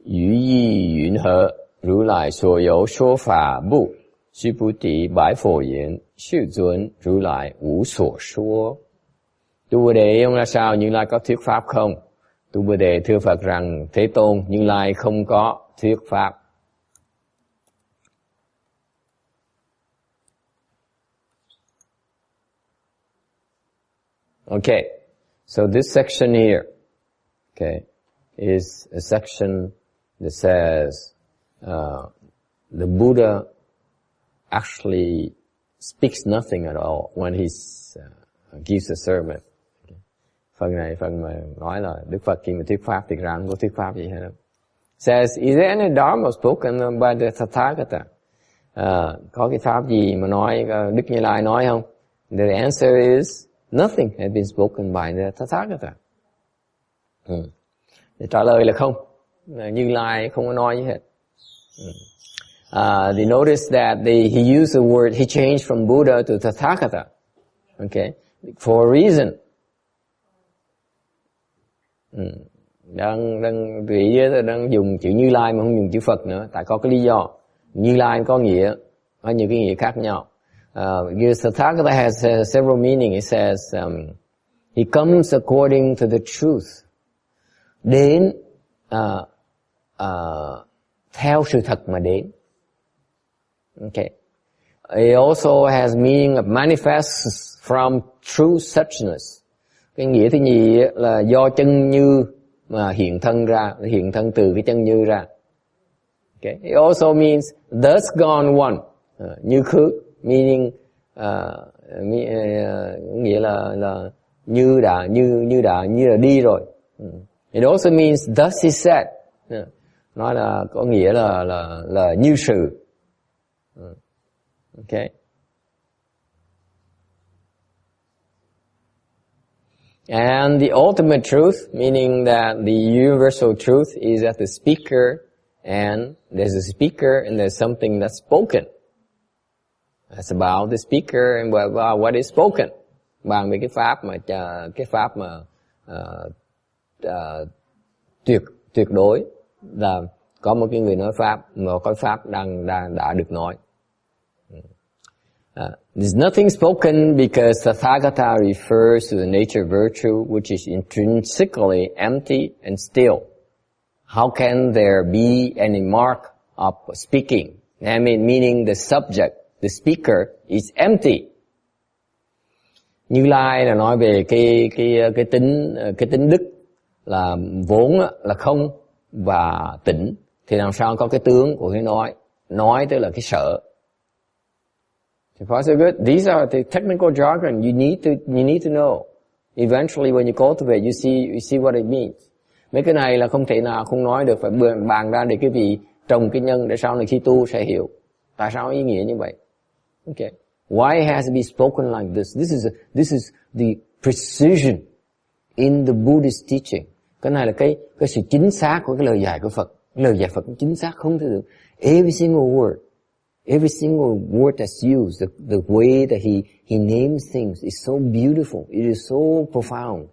于意云何？如来所有说法不？须菩提白佛言：世尊，如来无所说。Tu Bồ Đề ông là sao? Như Lai có thuyết pháp không? Tu Bồ Đề thưa Phật rằng: Thế Tôn, Như Lai không có thuyết pháp. Okay, so this section here, okay, is a section that says the Buddha actually speaks nothing at all when he gives a sermon. Phần này phần mà nói là Đức Phật khi mà thuyết pháp thì ra không có thuyết pháp gì hết đâu. Says, is there any Dharma spoken by the Tathagata? Có cái pháp gì mà nói Đức Như Lai nói không? The answer is nothing has been spoken by the Tathagata. Để trả lời là không. Như Lai không có nói gì hết. They notice that he used the word, he changed from Buddha to Tathagata. Okay, for a reason. Đang dùng chữ Như Lai mà không dùng chữ Phật nữa, tại có cái lý do. Như Lai có nghĩa, có nhiều cái nghĩa khác nhau. Tathagata has several meanings. It says he comes according to the truth. Đến theo sự thật mà đến. Okay. It also has meaning of manifests from true suchness. Cái nghĩa thứ nhì là do chân như mà hiện thân ra, hiện thân từ cái chân như ra. Okay. It also means thus gone one, như khứ, meaning nghĩa là như đã đi rồi. It also means thus is said. Nói là có nghĩa là như sự. Okay. And the ultimate truth, meaning that the universal truth is that the speaker, and there's a speaker and there's something that's spoken. That's about the speaker and about what is spoken. Bàn về cái pháp mà tuyệt đối là có một cái người nói pháp, mà có pháp đã được nói. There's nothing spoken because Tathagata refers to the nature of virtue, which is intrinsically empty and still. How can there be any mark of speaking? I mean, meaning the subject, the speaker, is empty. Như Lai là nói về cái tính đức là vốn là không và tĩnh, thì làm sao có cái tướng của cái nói tức là cái sở. So good. These are the technical jargon you need to know. Eventually, when you cultivate, you see what it means. Mấy cái này là không thể nào không nói được, phải bàn ra để cái vị trồng cái nhân để sau này khi tu sẽ hiểu. Tại sao ý nghĩa như vậy? Okay. Why it has to be spoken like this? This is the precision in the Buddhist teaching. Cái này là cái sự chính xác của cái lời dạy của Phật. Lời dạy Phật chính xác không thể được. Every single word that's used, the way that he names things is so beautiful. It is so profound.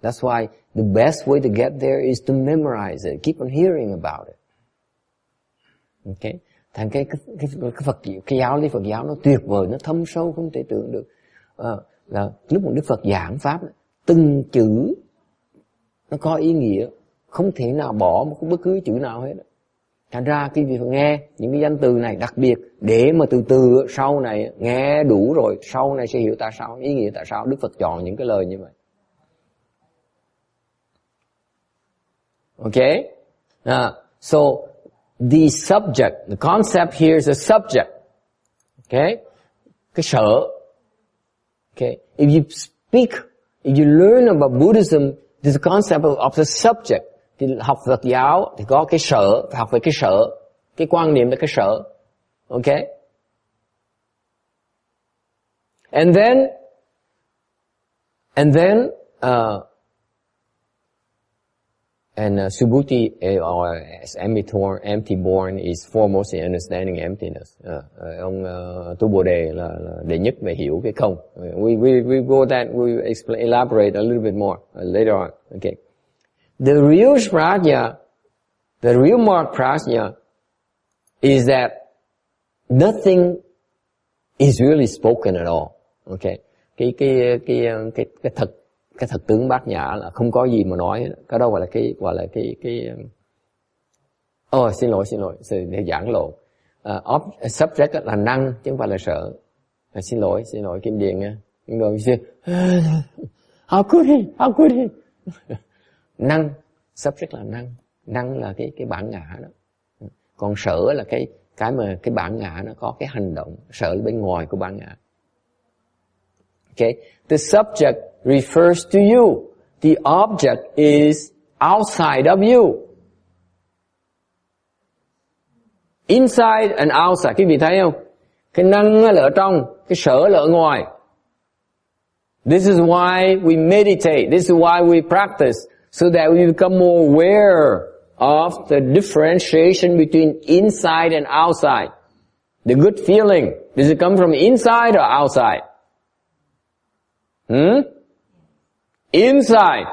That's why the best way to get there is to memorize it. Keep on hearing about it. Okay? Thành cái Phật cái giáo lý Phật giáo nó tuyệt vời, nó thâm sâu không thể tưởng được. Là lúc mà Đức Phật giảng pháp, từng chữ nó có ý nghĩa, không thể nào bỏ một bất cứ chữ nào hết. Thành ra khi vị nghe những cái danh từ này đặc biệt để mà từ từ sau này nghe đủ rồi, sau này sẽ hiểu tại sao, ý nghĩa tại sao Đức Phật chọn những cái lời như vậy. Okay? So the subject, the concept here is a subject. Okay? Cái sở. Okay? If you speak, if you learn about Buddhism, there's a concept of the subject. Thì học Phật giáo thì có cái sở, học về cái sở, cái quan niệm về cái sở. Okay? And Subhuti, or as empty born, is foremost in understanding emptiness. Ông Tu Bồ Đề là đệ nhất về hiểu cái không. We go that, we elaborate a little bit more later on. Okay. The real prajna, the real mark prajna is that nothing is really spoken at all. Okay. Cái thật tướng bát nhã là không có gì mà nói. Cái đó gọi là xin lỗi, để giảng lộn. Subject là năng chứ không phải là sở. Xin lỗi Kim Điền nha. Người how could he? Năng, subject là năng là cái bản ngã đó. Còn sở là cái mà cái bản ngã nó có cái hành động, sở là bên ngoài của bản ngã. Okay, the subject refers to you. The object is outside of you. Inside and outside, quý vị thấy không? Cái năng là ở trong, cái sở là ở ngoài. This is why we meditate. This is why we practice. So that we become more aware of the differentiation between inside and outside. The good feeling, does it come from inside or outside? Inside.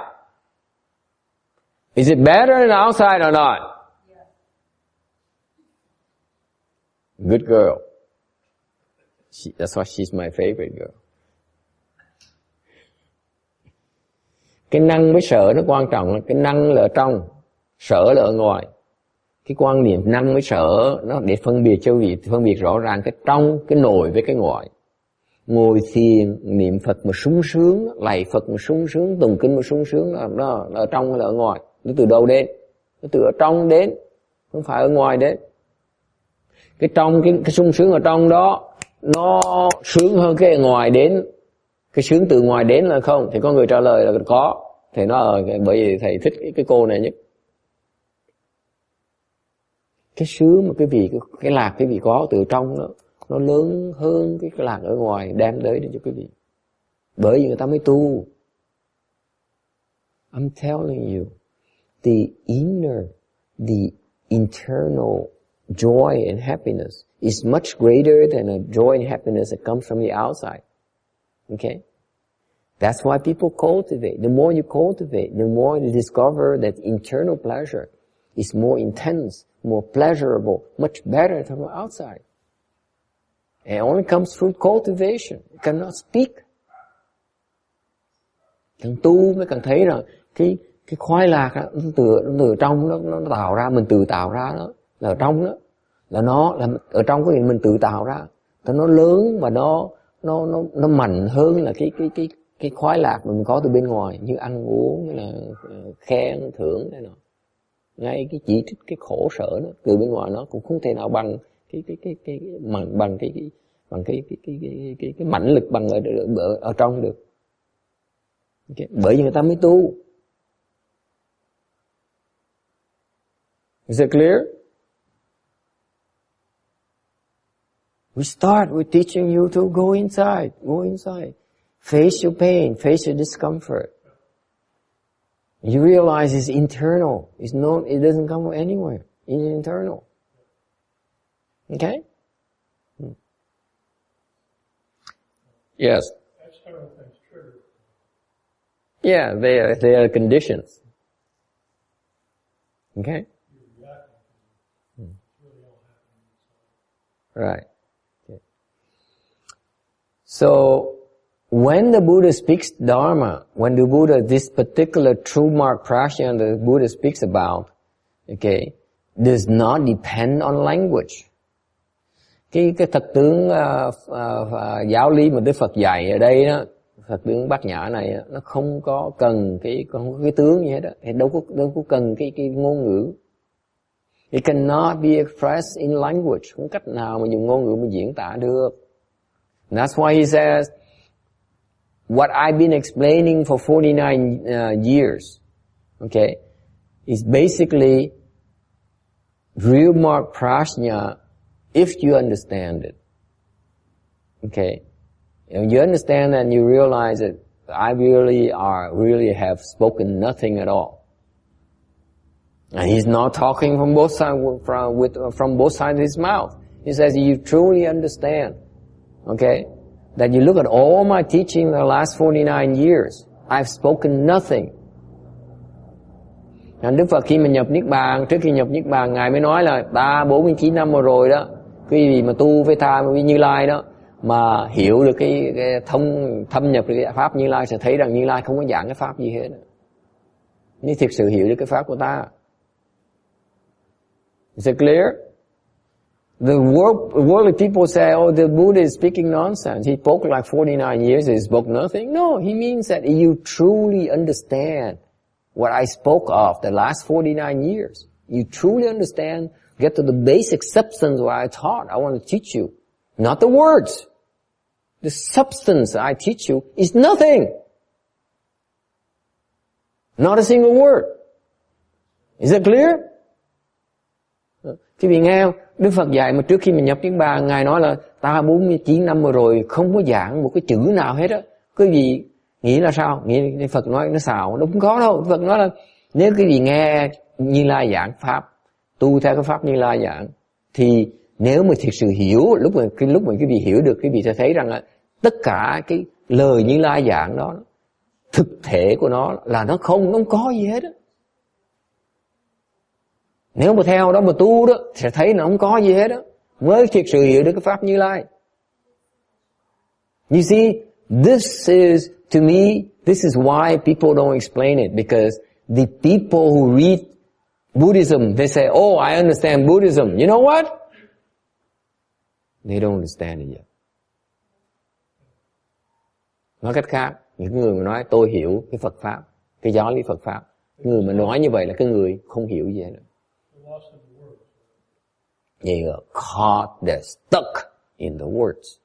Is it better than outside or not? Good girl. That's why she's my favorite girl. Cái năng với sở nó quan trọng, cái năng là ở trong, sở là ở ngoài. Cái quan niệm năng với sở nó để phân biệt cho vị, phân biệt rõ ràng cái trong, cái nội với cái ngoài. Ngồi thiền, niệm Phật mà sung sướng, lạy Phật mà sung sướng, tụng kinh mà sung sướng, nó ở trong hay là ở ngoài? Nó từ đâu đến? Nó từ ở trong đến, không phải ở ngoài đến. Cái trong, cái sung sướng ở trong đó, nó sướng hơn cái ở ngoài đến. Cái sướng từ ngoài đến là không? Thì có người trả lời là có. Thì nó bởi vì thầy thích cái cô này nhất. Cái sướng mà cái lạc cái vị có từ trong đó, nó lớn hơn cái lạc ở ngoài đem tới cho quý vị. Bởi vì người ta mới tu. I'm telling you, the internal joy and happiness is much greater than a joy and happiness that comes from the outside. Okay? That's why people cultivate. The more you cultivate, the more you discover that internal pleasure is more intense, more pleasurable, much better from the outside. It only comes through cultivation. You cannot speak. Càng tu mới càng thấy là cái khoái lạc đó, nó từ trong nó tạo ra, mình tự tạo ra đó, là ở trong đó, là nó là ở trong cái mình tự tạo ra, nó lớn và nó mạnh hơn là cái khoái lạc mà mình có từ bên ngoài, như ăn uống, như là khen thưởng này nọ. Ngay cái chỉ trích cái khổ sở đó từ bên ngoài nó cũng không thể nào bằng cái mãnh lực bằng ở trong được. Okay. Bởi vì người ta mới tu. Is it clear? We start with teaching you to go inside. Face your pain, face your discomfort. You realize it's internal. It's not, it doesn't come from anywhere. It's internal. Okay? Yes. External things trigger. Yeah, they are conditions. Okay? You're reacting to it. It's really all happening inside. Right. Okay. So, when the Buddha speaks Dharma, when the Buddha, this particular true mark prajna the Buddha speaks about, okay, does not depend on language. Cái thực tướng giáo lý mà Đức Phật dạy ở đây đó, thực tướng Bát Nhã này nó không có cần không có cái tướng gì hết đó, thì đâu có cần cái ngôn ngữ. It cannot be expressed in language, không cách nào mà dùng ngôn ngữ mà diễn tả được. And that's why he says, what I've been explaining for 49 years, okay, is basically real mark prajna if you understand it. Okay. When you understand and you realize that I really have spoken nothing at all. And he's not talking from both sides, from both sides of his mouth. He says, you truly understand, okay, that you look at all my teaching the last 49 years, I've spoken nothing. Đức Phật khi mà nhập Niết Bàn, trước khi nhập Niết Bàn, Ngài mới nói là ta 49 năm rồi đó, cái gì mà tu với tha với Như Lai đó, mà hiểu được cái thâm nhập được cái pháp Như Lai sẽ thấy rằng Như Lai không có giảng cái pháp gì hết. Nếu thực sự hiểu được cái pháp của ta. Is it clear? The worldly people say, oh, the Buddha is speaking nonsense. He spoke like 49 years, he spoke nothing. No, he means that you truly understand what I spoke of the last 49 years. You truly understand, get to the basic substance what I taught. I want to teach you. Not the words. The substance I teach you is nothing. Not a single word. Is it clear? Quý vị nghe không? Đức Phật dạy mà trước khi mình nhập Niết Bàn, Ngài nói là ta 49 năm rồi không có giảng một cái chữ nào hết á. Quý vị nghĩ là sao? Nghĩ Phật nói nó xạo, nó không có đâu. Phật nói là nếu quý vị nghe Như Lai giảng pháp, tu theo cái pháp Như Lai giảng, thì nếu mà thực sự hiểu, lúc mà quý vị hiểu được, quý vị sẽ thấy rằng là tất cả cái lời Như Lai giảng đó, thực thể của nó là nó không có gì hết á. Nếu mà theo đó mà tu đó, sẽ thấy nó không có gì hết đó. Mới thực sự hiểu được cái pháp Như Lai. You see, this is, to me, this is why people don't explain it. Because the people who read Buddhism, they say, oh, I understand Buddhism. You know what? They don't understand it yet. Nói cách khác, những người mà nói tôi hiểu cái Phật Pháp, cái giáo lý Phật Pháp, người mà nói như vậy là cái người không hiểu gì hết. They are caught, they're stuck in the words.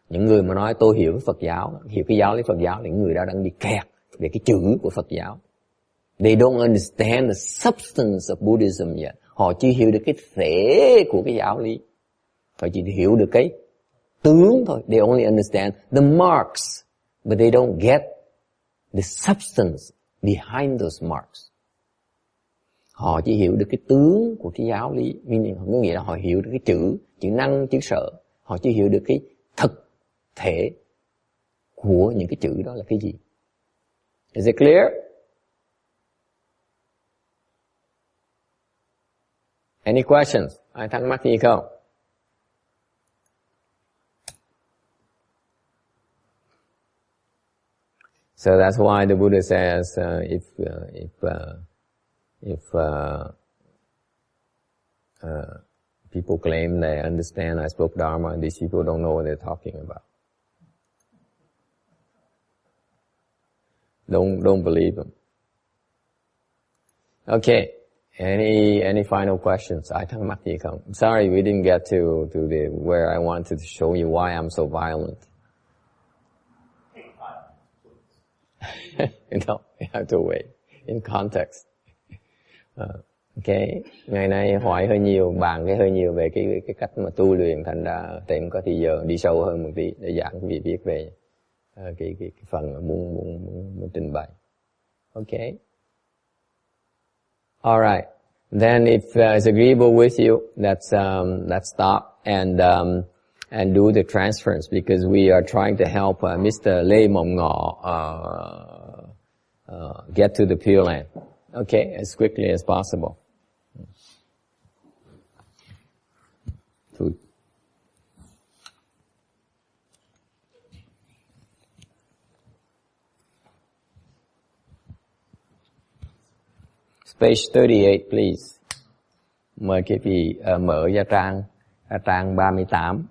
Những người mà nói tôi hiểu cái Phật giáo, hiểu cái giáo lý Phật giáo, những người đó đang bị kẹt về cái chữ của Phật giáo. They don't understand the substance of Buddhism yet. Họ chỉ hiểu được cái thể của cái giáo lý. Họ chỉ hiểu được cái tướng thôi. They only understand the marks, but they don't get the substance behind those marks. Họ chỉ hiểu được cái tướng của cái giáo lý, có nghĩa là họ hiểu được cái chữ năng, chữ sở. Họ chỉ hiểu được cái thực thể của những cái chữ đó là cái gì. Is it clear? Any questions? Ai thắc mắc gì không? So that's why the Buddha says, if people claim they understand I spoke Dharma, these people don't know what they're talking about. Don't believe them. Okay. Any final questions? Ai thắc mắc gì không? I'm sorry we didn't get to the where I wanted to show you why I'm so violent. No, you have to wait in context. Okay, ngày nay hỏi hơi nhiều, bàn cái hơi nhiều về cái cách mà tu luyện, thành ra tiện có thì giờ đi sâu hơn một tí để giảng quý vị biết về cái phần mà muốn trình bày. Okay. All right. Then if it's agreeable with you, let's stop and do the transference, because we are trying to help Mr. Lê Mộng Ngọ get to the Pure Land. Okay, as quickly as possible. Food. Page 38, please. Mời quý vị mở ra trang 38.